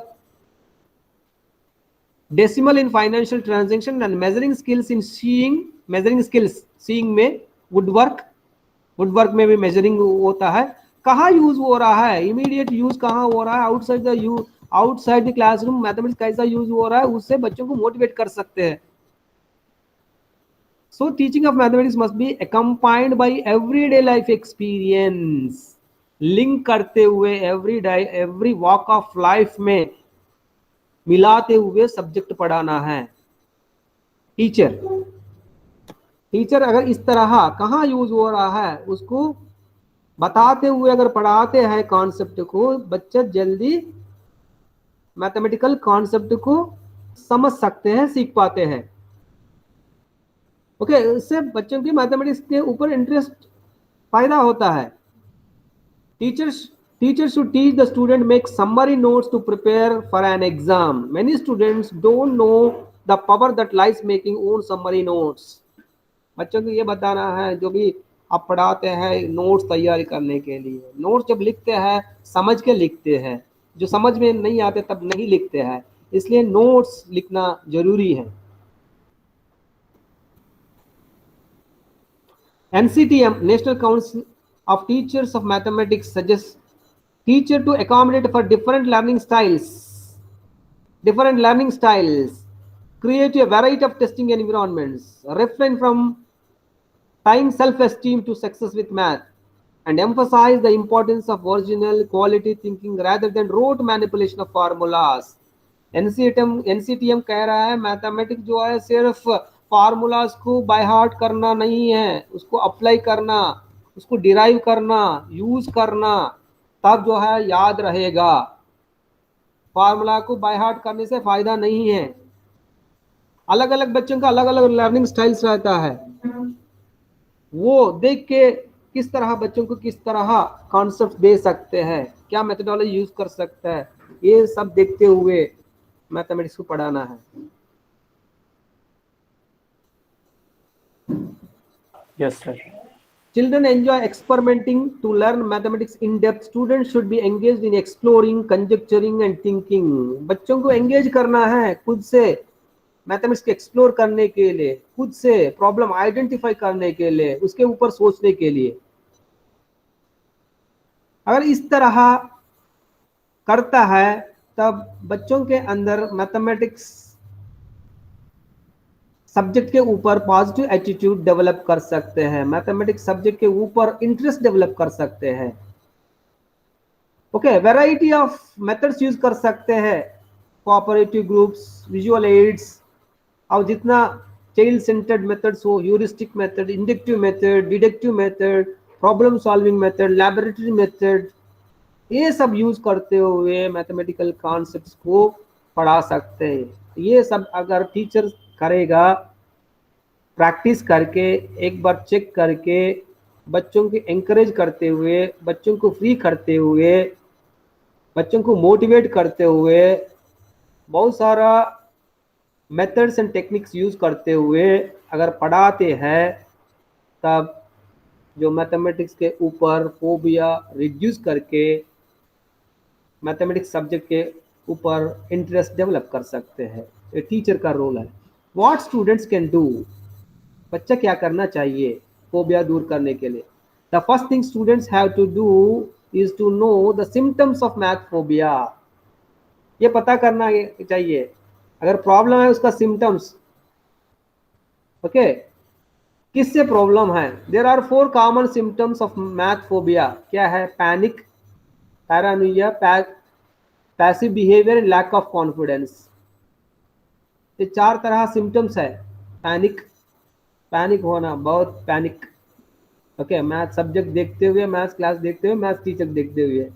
Decimal in financial transaction and measuring skills in seeing में वुडवर्क में भी मेजरिंग होता है. कहाँ यूज हो रहा है, इमीडिएट यूज कहाँ हो रहा है, आउटसाइड द क्लासरूम मैथमेटिक्स कैसा यूज हो रहा है, उससे बच्चों को मोटिवेट कर सकते हैं. So teaching of mathematics must be accompanied by everyday life experience. Link करते हुए every walk of life में मिलाते हुए सब्जेक्ट पढ़ाना है. टीचर अगर इस तरह कहाँ यूज हो रहा है उसको बताते हुए अगर पढ़ाते हैं कॉन्सेप्ट को, बच्चे जल्दी मैथमेटिकल कॉन्सेप्ट को समझ सकते हैं, सीख पाते हैं. ओके, इससे बच्चों की मैथमेटिक्स के ऊपर इंटरेस्ट फायदा होता है. Teachers should teach the student make summary notes to prepare for an exam. Many students don't know the power that lies making own summary notes. बच्चों को ये बताना है जो भी आप पढ़ाते हैं नोट्स तैयारी करने के लिए. नोट्स जब लिखते हैं समझ के लिखते हैं, जो समझ में नहीं आते तब नहीं लिखते हैं, इसलिए नोट्स लिखना जरूरी है. NCTM, National Council of Teachers of Mathematics, suggests teacher to accommodate for different learning styles. Create a variety of testing environments. Refrain from tying self-esteem to success with math, and emphasize the importance of original quality thinking rather than rote manipulation of formulas. NCTM कह रहा है mathematics जो है सिर्फ formulas को by heart करना नहीं है, उसको अप्लाई करना, उसको डिराइव करना, यूज करना, तब जो है याद रहेगा. फार्मूला को बाय हार्ट करने से फायदा नहीं है. अलग अलग बच्चों का अलग अलग लर्निंग स्टाइल्स रहता है, वो देख के किस तरह बच्चों को किस तरह कॉन्सेप्ट दे सकते हैं, क्या मेथडोलॉजी यूज कर सकता है, ये सब देखते हुए मैथमेटिक्स को पढ़ाना है. Yes, sir. Children enjoy experimenting to learn mathematics in depth. Students should be engaged in exploring, conjecturing and thinking. बच्चों को एंगेज करना है खुद से मैथमेटिक्स के एक्सप्लोर करने के लिए, खुद से प्रॉब्लम आइडेंटिफाई करने के लिए, उसके ऊपर सोचने के लिए. अगर इस तरह करता है तब बच्चों के अंदर मैथमेटिक्स सब्जेक्ट के ऊपर पॉजिटिव एटीट्यूड डेवलप कर सकते हैं, मैथमेटिक्स सब्जेक्ट के ऊपर इंटरेस्ट डेवलप कर सकते हैं. Okay, variety of methods use कर सकते हैं, कोऑपरेटिव ग्रुप्स, विजुअल एड्स, और जितना चाइल्ड सेंटर्ड मेथड्स हो, heuristic method, inductive method, deductive method, problem solving method, laboratory method, ये सब यूज करते हुए मैथमेटिकल कॉन्सेप्ट्स को पढ़ा सकते हैं. ये सब अगर टीचर करेगा, प्रैक्टिस करके, एक बार चेक करके, बच्चों को एंकरेज करते हुए, बच्चों को फ्री करते हुए, बच्चों को मोटिवेट करते हुए, बहुत सारा मेथड्स एंड टेक्निक्स यूज करते हुए अगर पढ़ाते हैं, तब जो मैथमेटिक्स के ऊपर फोबिया रिड्यूस करके मैथमेटिक्स सब्जेक्ट के ऊपर इंटरेस्ट डेवलप कर सकते हैं. ये टीचर का रोल है. व्हाट स्टूडेंट्स कैन डू, बच्चा क्या करना चाहिए फोबिया दूर करने के लिए. The first thing students have to do is to know the symptoms of math phobia. ये पता करना चाहिए अगर प्रॉब्लम है उसका सिम्टम्स. ओके, किससे प्रॉब्लम है. There are 4 common symptoms of math phobia. क्या है? Panic, paranoia, passive behaviour and lack of confidence. ये 4 तरह सिम्टम्स है. पैनिक होना, बहुत पैनिक. ओके, मैथ सब्जेक्ट देखते हुए, मैथ क्लास देखते हुए, मैथ टीचर देखते हुए.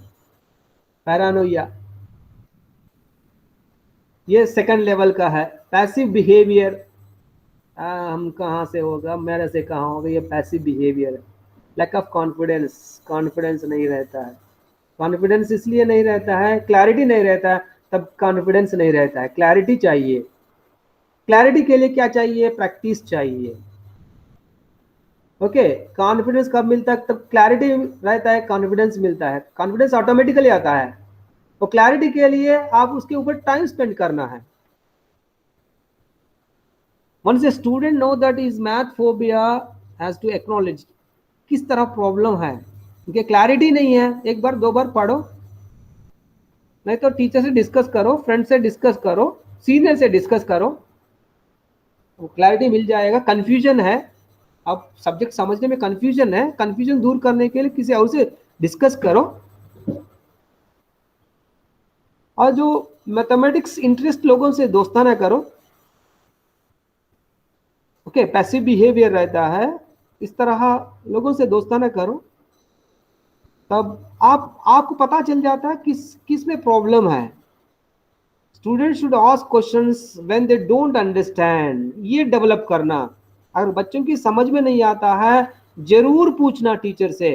पैरानोइया ये सेकंड लेवल का है. पैसिव बिहेवियर, हम कहाँ से होगा, मेरे से कहाँ होगा, ये पैसिव बिहेवियर है. लैक ऑफ कॉन्फिडेंस, कॉन्फिडेंस नहीं रहता है. कॉन्फिडेंस इसलिए नहीं रहता है, क्लैरिटी नहीं रहता है, तब कॉन्फिडेंस नहीं रहता है. क्लैरिटी चाहिए. क्लैरिटी के लिए क्या चाहिए? प्रैक्टिस चाहिए. ओके, कॉन्फिडेंस कब मिलता है? तब क्लैरिटी रहता है, कॉन्फिडेंस मिलता है। कॉन्फिडेंस ऑटोमेटिकली आता है, तो क्लैरिटी के लिए आप उसके ऊपर टाइम स्पेंड करना है। Once a student know that his math phobia has to acknowledge किस तरह प्रॉब्लम है, क्योंकि क्लैरिटी नहीं है, एक बार दो बार पढ़ो, नहीं तो टीचर से डिस्कस करो, फ्रेंड से डिस्कस करो, सीनियर से डिस्कस करो, वो क्लैरिटी मिल जाएगा। कंफ्यूजन है, अब सब्जेक्ट समझने में कंफ्यूजन है, कंफ्यूजन दूर करने के लिए किसी और से डिस्कस करो। और जो मैथमेटिक्स इंटरेस्ट लोगों से दोस्ताना करो। ओके, पैसिव बिहेवियर रहता है, इस तरह लोगों से दोस्ताना करो, तब आपको पता चल जाता है किस में प्रॉब्लम है। Student should ask questions when they don't understand, ये डेवलप करना। अगर बच्चों की समझ में नहीं आता है, जरूर पूछना टीचर से।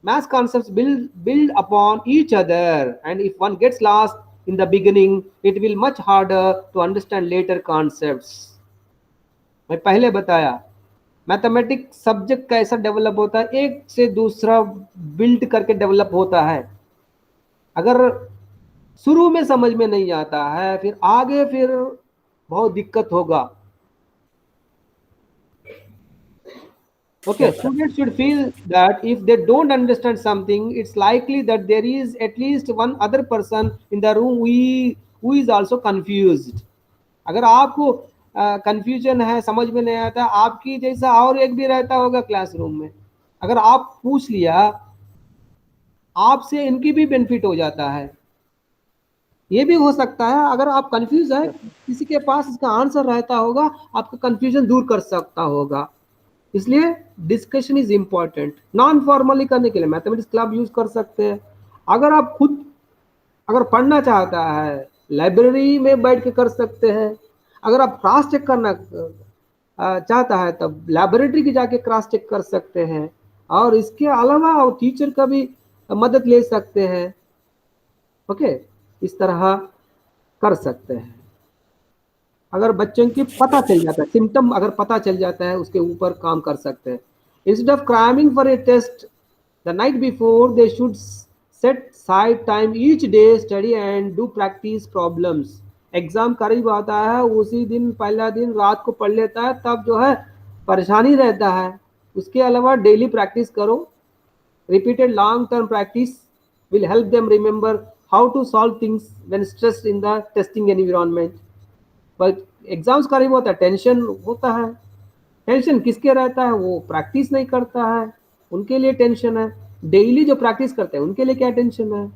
Math concepts build upon each other, and if one gets lost in the beginning, it will much harder to understand later concepts. मैं पहले बताया मैथमेटिक्स सब्जेक्ट कैसा डेवलप होता है, एक से दूसरा बिल्ड करके डेवलप होता है। अगर शुरू में समझ में नहीं आता है, फिर आगे फिर बहुत दिक्कत होगा। Okay, students should feel that if they don't understand something, it's likely that there is at least one other person in the room who is also confused. अगर आपको कंफ्यूजन है, समझ में नहीं आता, आपकी जैसा और एक भी रहता होगा क्लासरूम में। अगर आप पूछ लिया, आपसे इनकी भी बेनिफिट हो जाता है। ये भी हो सकता है, अगर आप कंफ्यूज है, किसी के पास इसका आंसर रहता होगा, आपका कंफ्यूजन दूर कर सकता होगा। इसलिए discussion is important. Non formally करने के लिए मैथमेटिक्स क्लब यूज कर सकते हैं। अगर आप खुद अगर पढ़ना चाहता है, लाइब्रेरी में बैठ के कर सकते हैं। अगर आप क्रॉस चेक करना चाहता है, तब लैबोरेटरी की जाके क्रॉस चेक कर सकते हैं। और इसके अलावा टीचर का भी मदद ले सकते हैं। ओके, इस तरह कर सकते हैं। अगर बच्चों की पता चल जाता है, सिम्टम अगर पता चल जाता है, उसके ऊपर काम कर सकते हैं। Instead of cramming for a test the night before, they should set side time each day, study and do practice problems. Exam करीब आता है, उसी दिन पहला दिन रात को पढ़ लेता है, तब जो है परेशानी रहता है। उसके अलावा डेली प्रैक्टिस करो। Repeated long term practice will help them remember how to solve things when stressed in the testing environment. But exams करीब होता है, टेंशन होता है। टेंशन किसके रहता है? वो प्रैक्टिस नहीं करता है, उनके लिए टेंशन है। डेली जो प्रैक्टिस करते हैं उनके लिए क्या टेंशन है?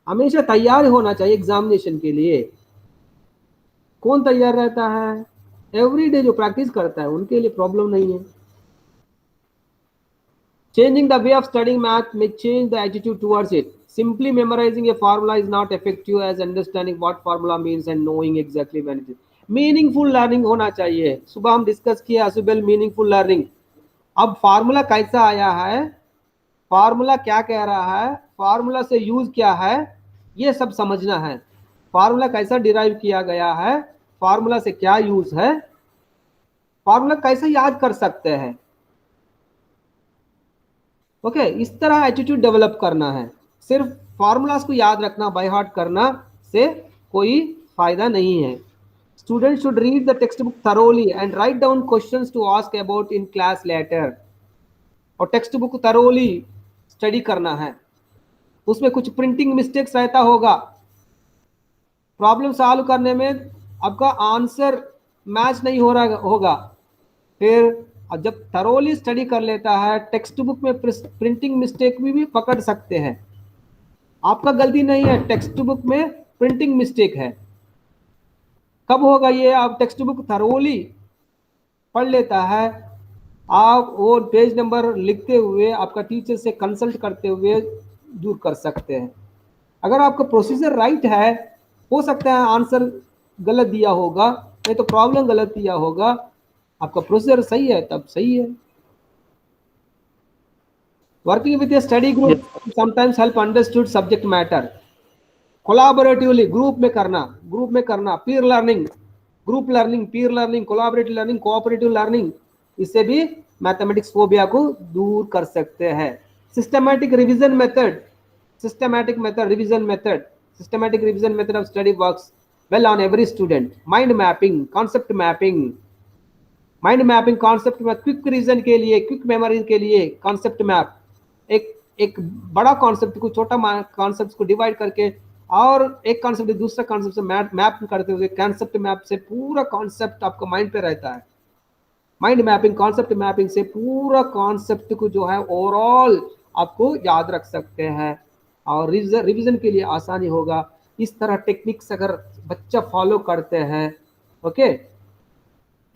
हमेशा तैयार होना चाहिए एग्जामिनेशन के लिए। कौन तैयार रहता है? एवरी डे जो प्रैक्टिस करता है, उनके लिए प्रॉब्लम नहीं है। Changing the way of studying math may change the attitude towards it. Simply memorizing a formula is not effective as understanding what formula means and knowing exactly when it is. Meaningful learning होना चाहिए। सुबह हम discuss किया असुबल meaningful learning. अब formula कैसा आया है, formula क्या कह रहा है, फार्मूला से यूज क्या है, ये सब समझना है। फार्मूला कैसा डिराइव किया गया है, फार्मूला से क्या यूज है, फार्मूला कैसे याद कर सकते हैं। ओके, इस तरह एटीट्यूड डेवलप करना है। सिर्फ फार्मूलाज को याद रखना, बाय हार्ट करना से कोई फायदा नहीं है। Student should read the text book thoroughly and write down questions to ask about in class later. और टेक्स्ट बुक थरोली स्टडी करना है। उसमें कुछ प्रिंटिंग मिस्टेक्स रहता होगा, प्रॉब्लम सॉल्व करने में आपका आंसर मैच नहीं हो रहा होगा, फिर जब थरोली स्टडी कर लेता है, टेक्स्ट बुक में प्रिंटिंग मिस्टेक भी पकड़ सकते हैं। आपका गलती नहीं है, टेक्स्ट बुक में प्रिंटिंग मिस्टेक है। कब होगा ये? आप टेक्स्ट बुक थरोली पढ़ लेता है, आप वो पेज नंबर लिखते हुए, आपका टीचर से कंसल्ट करते हुए दूर कर सकते हैं। अगर आपका प्रोसीजर राइट है, हो सकता है आंसर गलत दिया होगा, नहीं तो प्रॉब्लम गलत दिया होगा। आपका प्रोसीजर सही है तब सही है। Working with A study group sometimes help understood subject matter. Collaboratively group में करना, peer learning, group learning, peer learning, collaborative learning, cooperative learning, इससे भी मैथमेटिक्स फोबिया को दूर कर सकते हैं। Systematic revision method, systematic revision method of study works well on every student. Mind mapping, concept में क्विक रीजन के लिए, क्विक मेमोरी के लिए कॉन्सेप्ट मैप, एक बड़ा कॉन्सेप्ट को छोटा कॉन्सेप्ट को डिवाइड करके और एक कॉन्सेप्ट दूसरा कॉन्सेप्ट से मैप करते हुए कॉन्सेप्ट मैप से पूरा कॉन्सेप्ट आपका माइंड पे रहता है। माइंड मैपिंग, कॉन्सेप्ट मैपिंग से पूरा कॉन्सेप्ट को जो है ओवरऑल आपको याद रख सकते हैं और रिवीजन के लिए आसानी होगा। इस तरह टेक्निक्स अगर बच्चा फॉलो करते हैं, okay,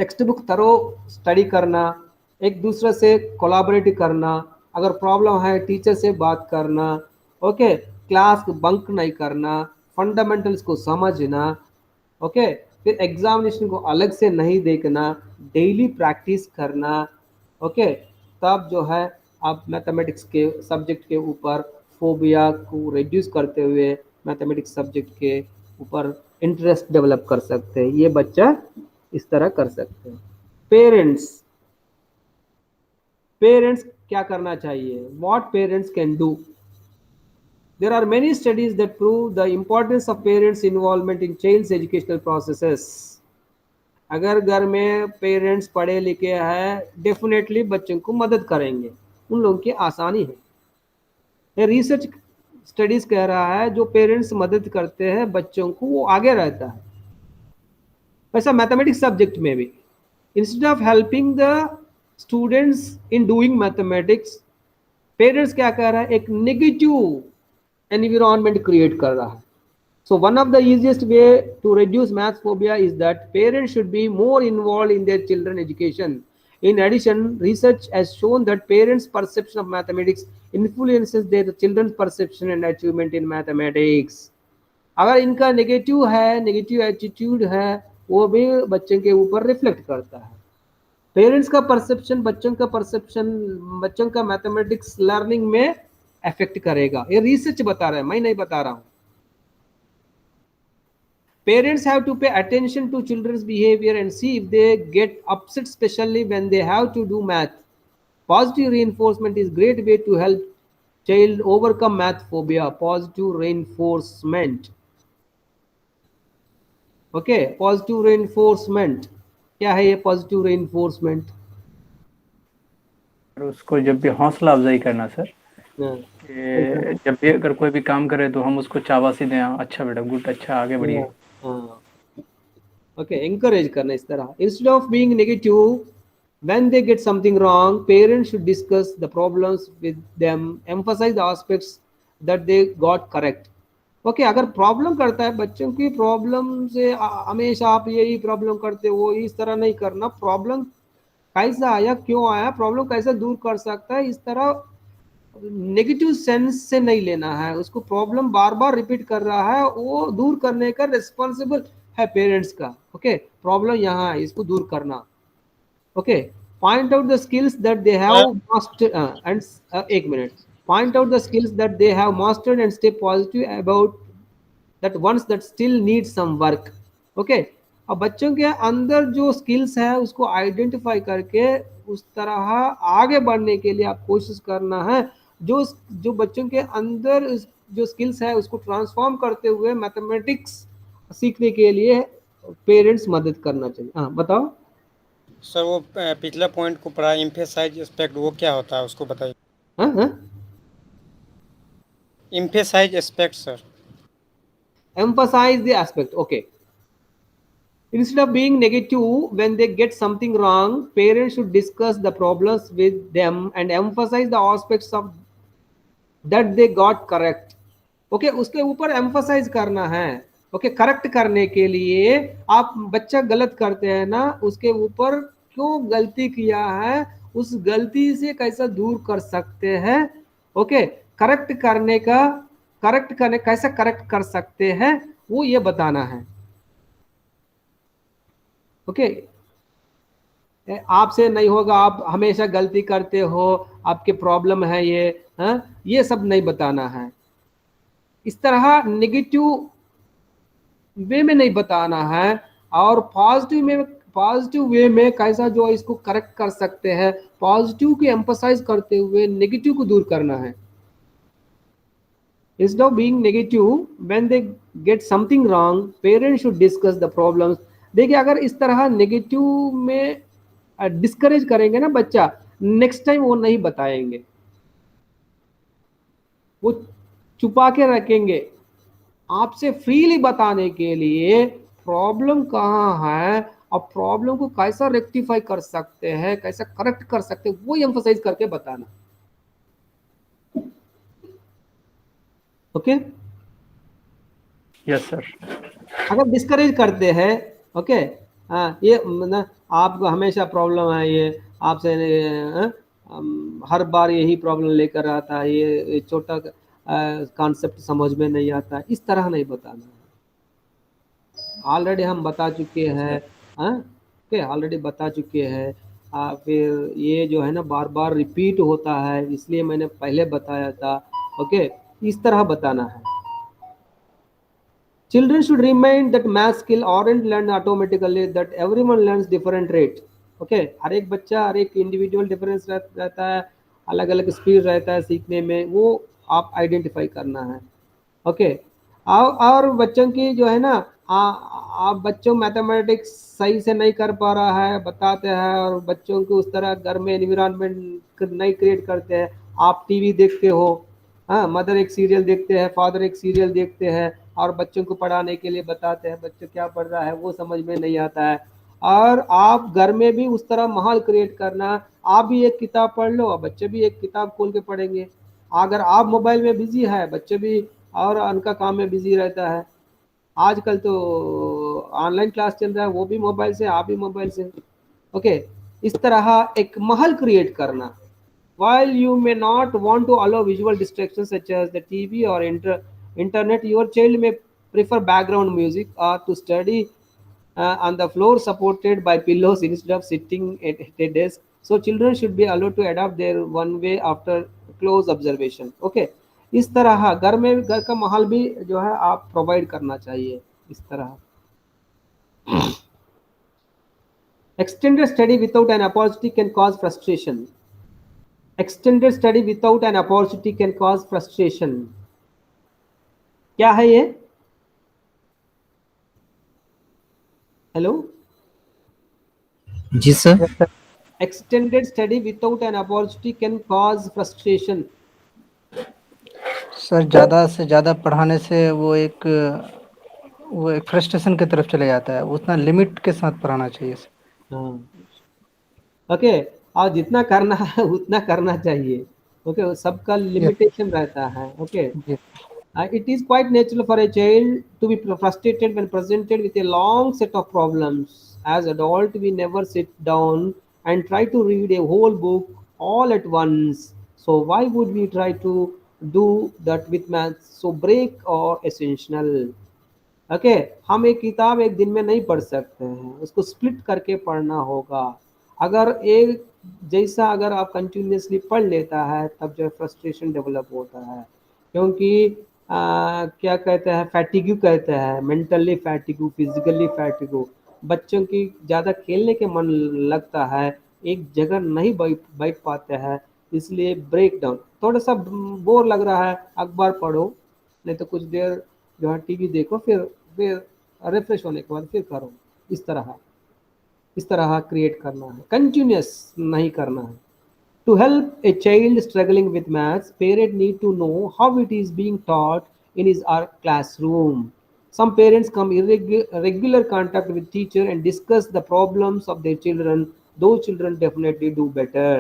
text book thorough study करना, एक दूसरे से कोलैबोरेट करना, अगर प्रॉब्लम है टीचर से बात करना, ओके, क्लास बंक नहीं करना, फंडामेंटल्स को समझना, ओके, फिर एग्जामिनेशन को अलग से नहीं देखना, डेली प्रैक्टिस करना, ओके, तब जो है आप मैथमेटिक्स के सब्जेक्ट के ऊपर फोबिया को रिड्यूस करते हुए मैथमेटिक्स सब्जेक्ट के ऊपर इंटरेस्ट डेवलप कर सकते हैं। ये बच्चा इस तरह कर सकते हैं। पेरेंट्स क्या करना चाहिए? What parents can do? There are many studies that prove the importance of parents' involvement in child's educational processes. अगर घर में पेरेंट्स पढ़े लिखे हैं डेफिनेटली बच्चों को मदद करेंगे, उन लोगों की आसानी है। रिसर्च स्टडीज कह रहा है जो पेरेंट्स मदद करते हैं बच्चों को वो आगे रहता है। वैसा मैथमेटिक्स सब्जेक्ट में भी instead of helping the students in doing mathematics, parents क्या कह रहा है, एक नेगेटिव एनवायरनमेंट क्रिएट कर रहा है। So one of the easiest way to reduce math phobia is that parents should be more involved in their children's education. In addition, research has shown that parents' perception of mathematics influences their children's perception and achievement in mathematics. अगर इनका negative attitude है वो भी बच्चे के ऊपर reflect करता है। पेरेंट्स का परसेप्शन बच्चों का मैथमेटिक्स लर्निंग में अफेक्ट करेगा। ये रिसर्च बता रहा है, मैं नहीं बता रहा हूँ। Parents have to pay attention to children's behavior and see if they get upset, especially when they have to do math. Positive reinforcement is great way to help child overcome math phobia. Positive reinforcement. Okay, positive reinforcement. क्या है ये positive रेइंफोर्समेंट? उसको जब भी हौसला अफजाई करना sir, जब भी अगर कोई भी काम करे तो हम उसको शाबाशी दें, अच्छा बेटा, गुड, अच्छा, आगे बढ़िए। ओके, एनकरेज करना इस तरह। Instead of being negative when they get something wrong, parents should discuss the problems with them, emphasise the aspects that they got correct. Okay, अगर प्रॉब्लम करता है बच्चों की प्रॉब्लम से हमेशा आप यही प्रॉब्लम करते हो, इस तरह नहीं करना, प्रॉब्लम कैसा आया, क्यों आया, प्रॉब्लम कैसे दूर कर सकता है, इस तरह नेगेटिव सेंस से नहीं लेना है उसको। प्रॉब्लम बार बार रिपीट कर रहा है, वो दूर करने का रिस्पॉन्सिबल है पेरेंट्स का। ओके, प्रॉब्लम यहाँ है, इसको दूर करना। Okay, point out the skills that they have mastered and एक minute, point out the skills that they have mastered and stay positive about that once that still need some work. Okay, अब बच्चों के अंदर जो skills है उसको identify करके उस तरह आगे बढ़ने के लिए आप कोशिश करना है। जो बच्चों के अंदर जो स्किल्स है उसको ट्रांसफॉर्म करते हुए मैथमेटिक्स सीखने के लिए पेरेंट्स मदद करना चाहिए। हाँ बताओ सर, वो पिछला पॉइंट को पढ़ा, एम्फेसाइज एस्पेक्ट, वो क्या होता है उसको बताइए। हाँ, emphasise aspect sir. emphasize the aspect. Okay, instead of being negative when they get something wrong, parents should discuss the problems with them and emphasize the aspects of that they got correct. Okay, उसके ऊपर emphasize करना है। Okay, correct करने के लिए आप बच्चा गलत करते हैं ना, उसके ऊपर क्यों गलती किया है, उस गलती से कैसा दूर कर सकते हैं। ओके, कैसे करेक्ट कर सकते हैं वो ये बताना है। ओके, आपसे नहीं होगा, आप हमेशा गलती करते हो, आपके प्रॉब्लम है ये सब नहीं बताना है। इस तरह नेगेटिव वे में नहीं बताना है और पॉजिटिव वे में कैसा जो है इसको करेक्ट कर सकते हैं, पॉजिटिव को एम्फसाइज करते हुए नेगेटिव को दूर करना है। Instead of being negative when they get something wrong, parents should discuss the problems. देखिए अगर इस तरह नेगेटिव में डिस्करेज करेंगे ना बच्चा, नेक्स्ट टाइम वो नहीं बताएंगे, वो छुपा के रखेंगे। आपसे फ्रीली बताने के लिए प्रॉब्लम कहाँ है और प्रॉब्लम को कैसा रेक्टिफाई कर सकते हैं, कैसा करेक्ट कर सकते हैं, वो एम्फसाइज करके बताना। Okay yes sir. अगर डिस्करेज करते हैं, ओके हाँ, ये ना आपको हमेशा प्रॉब्लम है, ये आपसे हर बार यही प्रॉब्लम लेकर आता है, ये छोटा कॉन्सेप्ट समझ में नहीं आता, इस तरह नहीं बताना है। ऑलरेडी हम बता चुके हैं, ओके ऑलरेडी बता चुके हैं। फिर ये जो है ना बार बार रिपीट होता है, इसलिए मैंने पहले बताया था। ओके इस तरह बताना है। Children should remind that math skill aren't learned automatically, that everyone learns different rate. Okay, हर एक बच्चा, हर एक इंडिविजुअल डिफरेंस रहता है, अलग अलग स्पीड रहता है सीखने में, वो आप आइडेंटिफाई करना है। ओके और बच्चों की जो है ना, आप बच्चों मैथमेटिक्स सही से नहीं कर पा रहा है बताते हैं, और बच्चों को उस तरह घर में एनवायरनमेंट नहीं क्रिएट करते हैं। आप टीवी देखते हो, हाँ मदर एक सीरियल देखते हैं, फादर एक सीरियल देखते हैं, और बच्चों को पढ़ाने के लिए बताते हैं, बच्चा क्या पढ़ रहा है वो समझ में नहीं आता है। और आप घर में भी उस तरह माहौल क्रिएट करना, आप भी एक किताब पढ़ लो और बच्चे भी एक किताब खोल के पढ़ेंगे। अगर आप मोबाइल में बिजी है, बच्चे भी और उनका काम में बिजी रहता है। आजकल तो ऑनलाइन क्लास चल रहा है, वो भी मोबाइल से, आप भी मोबाइल से। ओके इस तरह एक माहौल क्रिएट करना। While you may not want to allow visual distractions such as the TV or internet, your child may prefer background music or to study on the floor supported by pillows instead of sitting at a desk. So children should be allowed to adapt their one way after close observation. Okay, इस तरह घर में, घर का माहौल भी जो है आप प्रोवाइड करना चाहिए इस तरह। Extended study without an opportunity can cause frustration. Extended study without an opportunity can cause frustration. क्या है ये? हेलो जी sir. Extended study without an opportunity can cause frustration. Sir ज़्यादा से ज़्यादा पढ़ाने से वो एक फ्रस्ट्रेशन की तरफ चले जाता है, उतना लिमिट के साथ पढ़ाना चाहिए सर। हाँ ओके और जितना करना है उतना करना चाहिए। ओके सबका लिमिटेशन रहता है। Okay it is quite natural for a child to be frustrated when presented with a long set of problems. As adult, we never sit down and try to read a whole book all at once. So why would we try to do that with maths? So break or essential. Okay हम एक किताब एक दिन में नहीं पढ़ सकते हैं, उसको स्प्लिट करके पढ़ना होगा। अगर एक जैसा अगर आप कंटिन्यूसली पढ़ लेता है तब जो फ्रस्ट्रेशन डेवलप होता है, क्योंकि क्या कहते हैं, फैटिग्यू कहते हैं, मेंटली फैटिग्यू, फिजिकली फैटिग्यू। बच्चों की ज़्यादा खेलने के मन लगता है, एक जगह नहीं बैठ पाते हैं, इसलिए ब्रेक डाउन। थोड़ा सा बोर लग रहा है, अखबार पढ़ो, नहीं तो कुछ देर जो है टीवी देखो, फिर रिफ्रेश होने के बाद फिर करो। इस तरह क्रिएट करना है, कंटिन्यूस नहीं करना है। To help a child struggling with maths, parents need to know how it is being taught in his or classroom. Some parents come in regular contact with teacher and discuss the problems of their children. Those children definitely do better.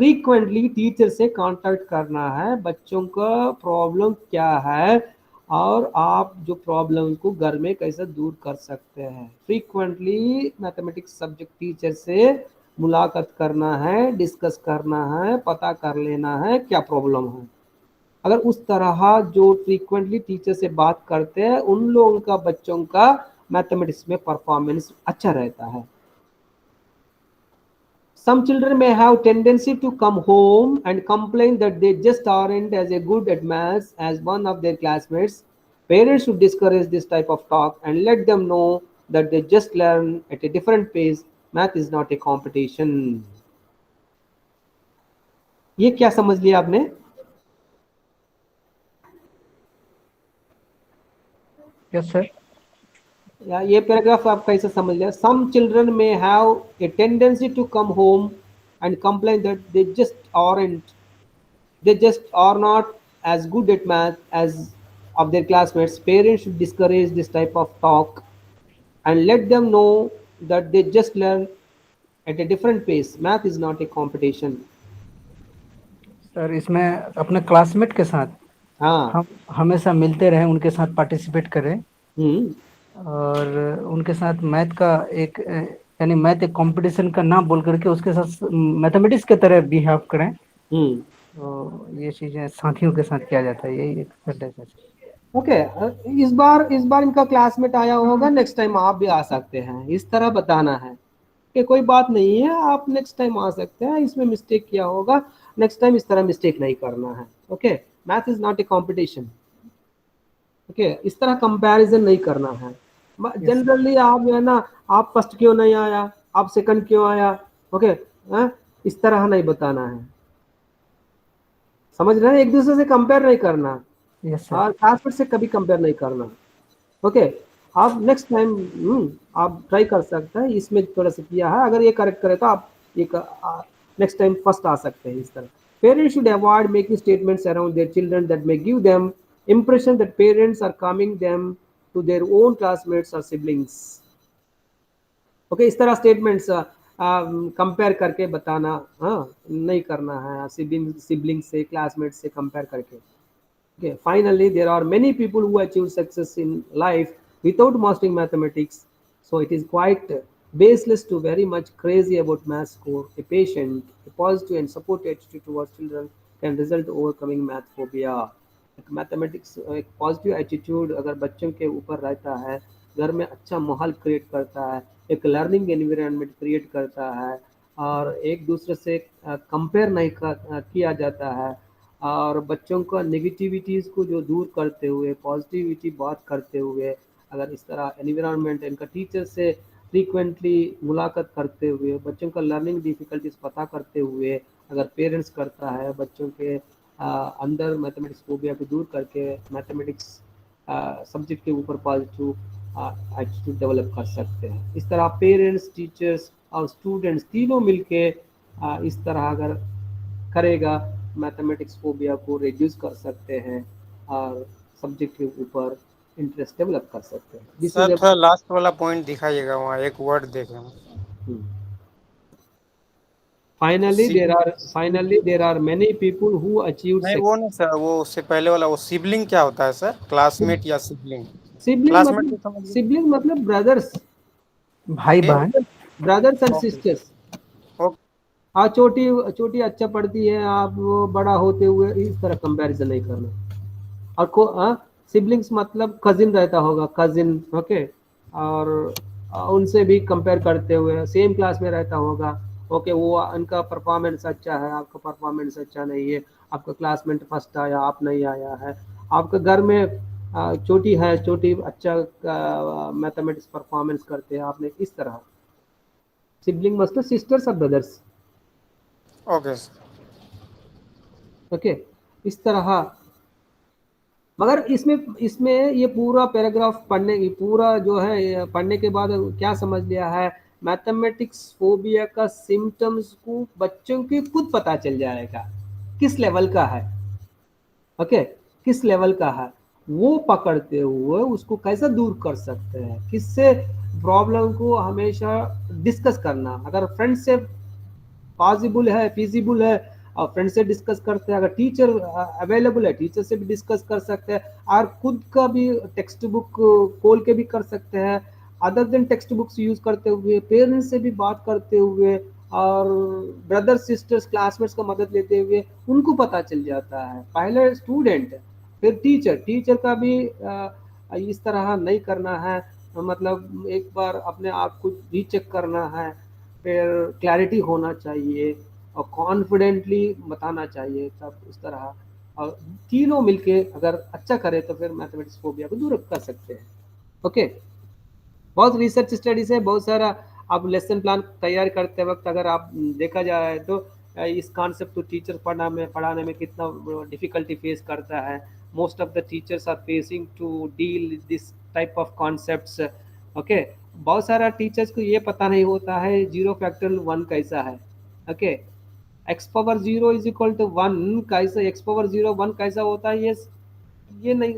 Frequently teacher से contact करना है, बच्चों का problem क्या है और आप जो प्रॉब्लम को घर में कैसे दूर कर सकते हैं। फ्रीक्वेंटली मैथमेटिक्स सब्जेक्ट टीचर से मुलाकात करना है, डिस्कस करना है, पता कर लेना है क्या प्रॉब्लम है। अगर उस तरह जो फ्रीक्वेंटली टीचर से बात करते हैं, उन लोगों का बच्चों का मैथमेटिक्स में परफॉर्मेंस अच्छा रहता है। Some children may have tendency to come home and complain that they just aren't as good at maths as one of their classmates. Parents should discourage this type of talk and let them know that they just learn at a different pace. Math is not a competition. ये क्या समझ लिया आपने? Yes sir. या ये paragraph आप कैसे समझ लिया? Some children may have a tendency to come home and complain that they just are not as good at math as of their classmates. Parents should discourage this type of talk and let them know that they just learn at a different pace. Math is not a competition. Sir इसमें अपने classmate के साथ हाँ। हम हमेशा मिलते रहें, उनके साथ पार्टिसिपेट करें और उनके साथ मैथ का एक यानी मैथ एक कंपटीशन का ना बोल करके उसके साथ मैथमेटिक्स के तरह बिहेव करें। तो ये चीजें साथियों के साथ किया जाता है, यही एक सेंटेंस है। ओके, इस बार इनका क्लासमेट आया होगा, नेक्स्ट टाइम आप भी आ सकते हैं, इस तरह बताना है कि कोई बात नहीं है, आप नेक्स्ट टाइम आ सकते हैं, इसमें मिस्टेक किया होगा, नेक्स्ट टाइम इस तरह मिस्टेक नहीं करना है। Okay, math is not a competition. Okay, इस तरह कंपैरिजन नहीं करना है। जनरली आप जो है ना, आप फर्स्ट क्यों नहीं आया, आप सेकंड क्यों आया, ओके, इस तरह नहीं बताना है, समझ रहे हैं? एक दूसरे से कंपेयर नहीं करना, और क्लासमेट से कभी कंपेयर नहीं करना। ओके, आप नेक्स्ट टाइम आप ट्राई कर सकते हैं, इसमें थोड़ा सा किया है, अगर ये करेक्ट करे तो आप ये नेक्स्ट टाइम फर्स्ट आ सकते हैं। इस तरह parents should avoid making statements around their children that may give them impression that parents are coming them to their own classmates or siblings. Okay, इस तरह स्टेटमेंट्स कंपेयर करके बताना नहीं करना है, सिबलिंग से, क्लासमेट से कंपेयर करके। Okay, finally, there are many people who achieve success in life without mastering mathematics, so it is quite baseless to very much crazy about math score. A patient, a positive and supportive attitude towards children can result overcoming math phobia. Mathematics एक positive attitude अगर बच्चों के ऊपर रहता है, घर में अच्छा माहौल क्रिएट करता है, एक लर्निंग एनवायरनमेंट क्रिएट करता है, और एक दूसरे से कंपेयर नहीं किया जाता है, और बच्चों को नेगेटिविटीज़ को जो दूर करते हुए पॉजिटिविटी बात करते हुए, अगर इस तरह एनवायरनमेंट इनका टीचर से फ्रीक्वेंटली मुलाकात करते हुए, बच्चों का लर्निंग डिफ़िकल्टीज पता करते हुए अगर पेरेंट्स करता है, बच्चों के अंदर मैथमेटिक्स फोबिया को दूर करके मैथमेटिक्स सब्जेक्ट के ऊपर पॉजिटिव एटीट्यूड डेवलप कर सकते हैं। इस तरह पेरेंट्स, टीचर्स और स्टूडेंट्स तीनों मिलके इस तरह अगर करेगा, मैथमेटिक्स फोबिया को रिड्यूस कर सकते हैं और सब्जेक्ट के ऊपर इंटरेस्ट डेवलप कर सकते हैं। सर थोड़ा लास्ट वाला पॉइंट दिखाइएगा, वहाँ एक वर्ड देखें। Finally, there are many people who achieve नहीं वो नहीं सर, वो उससे पहले वाला, वो सिबलिंग क्या होता है सर? क्लासमेट या सिबलिंग? क्लासमेट तो समझ गए। सिबलिंग मतलब ब्रदर्स, भाई बहन, ब्रदर्स एंड सिस्टर्स। ओके, छोटी अच्छा पढ़ती है, आप वो बड़ा होते हुए इस तरह कंपैरिजन नहीं करना। और सिबलिंग्स मतलब कजिन रहता होगा, कजिन, ओके, और उनसे भी कंपेयर करते हुए सेम क्लास में रहता होगा, ओके, वो उनका परफॉर्मेंस अच्छा है, आपका परफॉर्मेंस अच्छा नहीं है, आपका क्लासमेट फर्स्ट आया, आप नहीं आया है, आपके घर में छोटी अच्छा मैथमेटिक्स परफॉर्मेंस करते हैं, आपने इस तरह। सिबलिंग मतलब सिस्टर्स और ब्रदर्स। ओके ओके, इस तरह। मगर इसमें ये पूरा पैराग्राफ पूरा जो है पढ़ने के बाद क्या समझ लिया है, मैथमेटिक्स फोबिया का सिम्टम्स को बच्चों की खुद पता चल जाएगा किस लेवल का है। ओके, किस लेवल का है वो पकड़ते हुए उसको कैसे दूर कर सकते हैं, किससे प्रॉब्लम को हमेशा डिस्कस करना। अगर फ्रेंड से पॉसिबल है, फीजिबल है, और फ्रेंड से डिस्कस करते हैं, अगर टीचर अवेलेबल है टीचर से भी डिस्कस कर सकते हैं, और खुद का भी टेक्स्ट बुक खोल के भी कर सकते हैं, other than text books use करते हुए, पेरेंट्स से भी बात करते हुए, और ब्रदर सिस्टर्स क्लासमेट्स का मदद लेते हुए उनको पता चल जाता है। पहले स्टूडेंट फिर टीचर का भी इस तरह नहीं करना है, मतलब एक बार अपने आप को रीचेक करना है, फिर क्लैरिटी होना चाहिए और कॉन्फिडेंटली बताना चाहिए, तब उस तरह। और तीनों मिलके अगर अच्छा करे तो फिर मैथमेटिक्स फोबिया को दूर कर सकते हैं। ओके, बहुत रिसर्च स्टडीज है, बहुत सारा। आप लेसन प्लान तैयार करते वक्त अगर आप देखा जाए तो इस कॉन्सेप्ट को टीचर पढ़ाने में कितना डिफिकल्टी फेस करता है। Most of the teachers are facing to deal this type of concepts. Okay, बहुत सारा टीचर्स को ये पता नहीं होता है जीरो फैक्टोरियल वन कैसा है। Okay, x power zero is equal to one कैसा, एक्स पावर जीरो वन कैसा होता है, ये नहीं,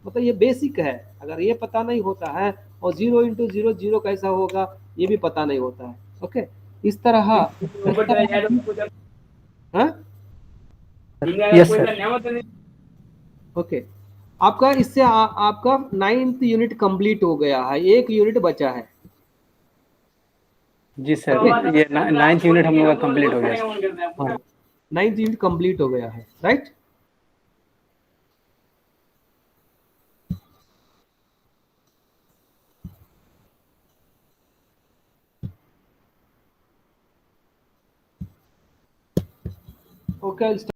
मतलब ये बेसिक है। अगर ये पता नहीं होता है, और जीरो इंटू जीरो जीरो कैसा होगा ये भी पता नहीं होता है। ओके, इस तरह हाँ? Yes sir. ओके, आपका इससे आपका 9th यूनिट कंप्लीट हो गया है, एक यूनिट बचा है। जी सर, ये 9th यूनिट हम लोग का कंप्लीट हो गया सर। हाँ, 9th यूनिट कंप्लीट हो गया है, राइट। ओके।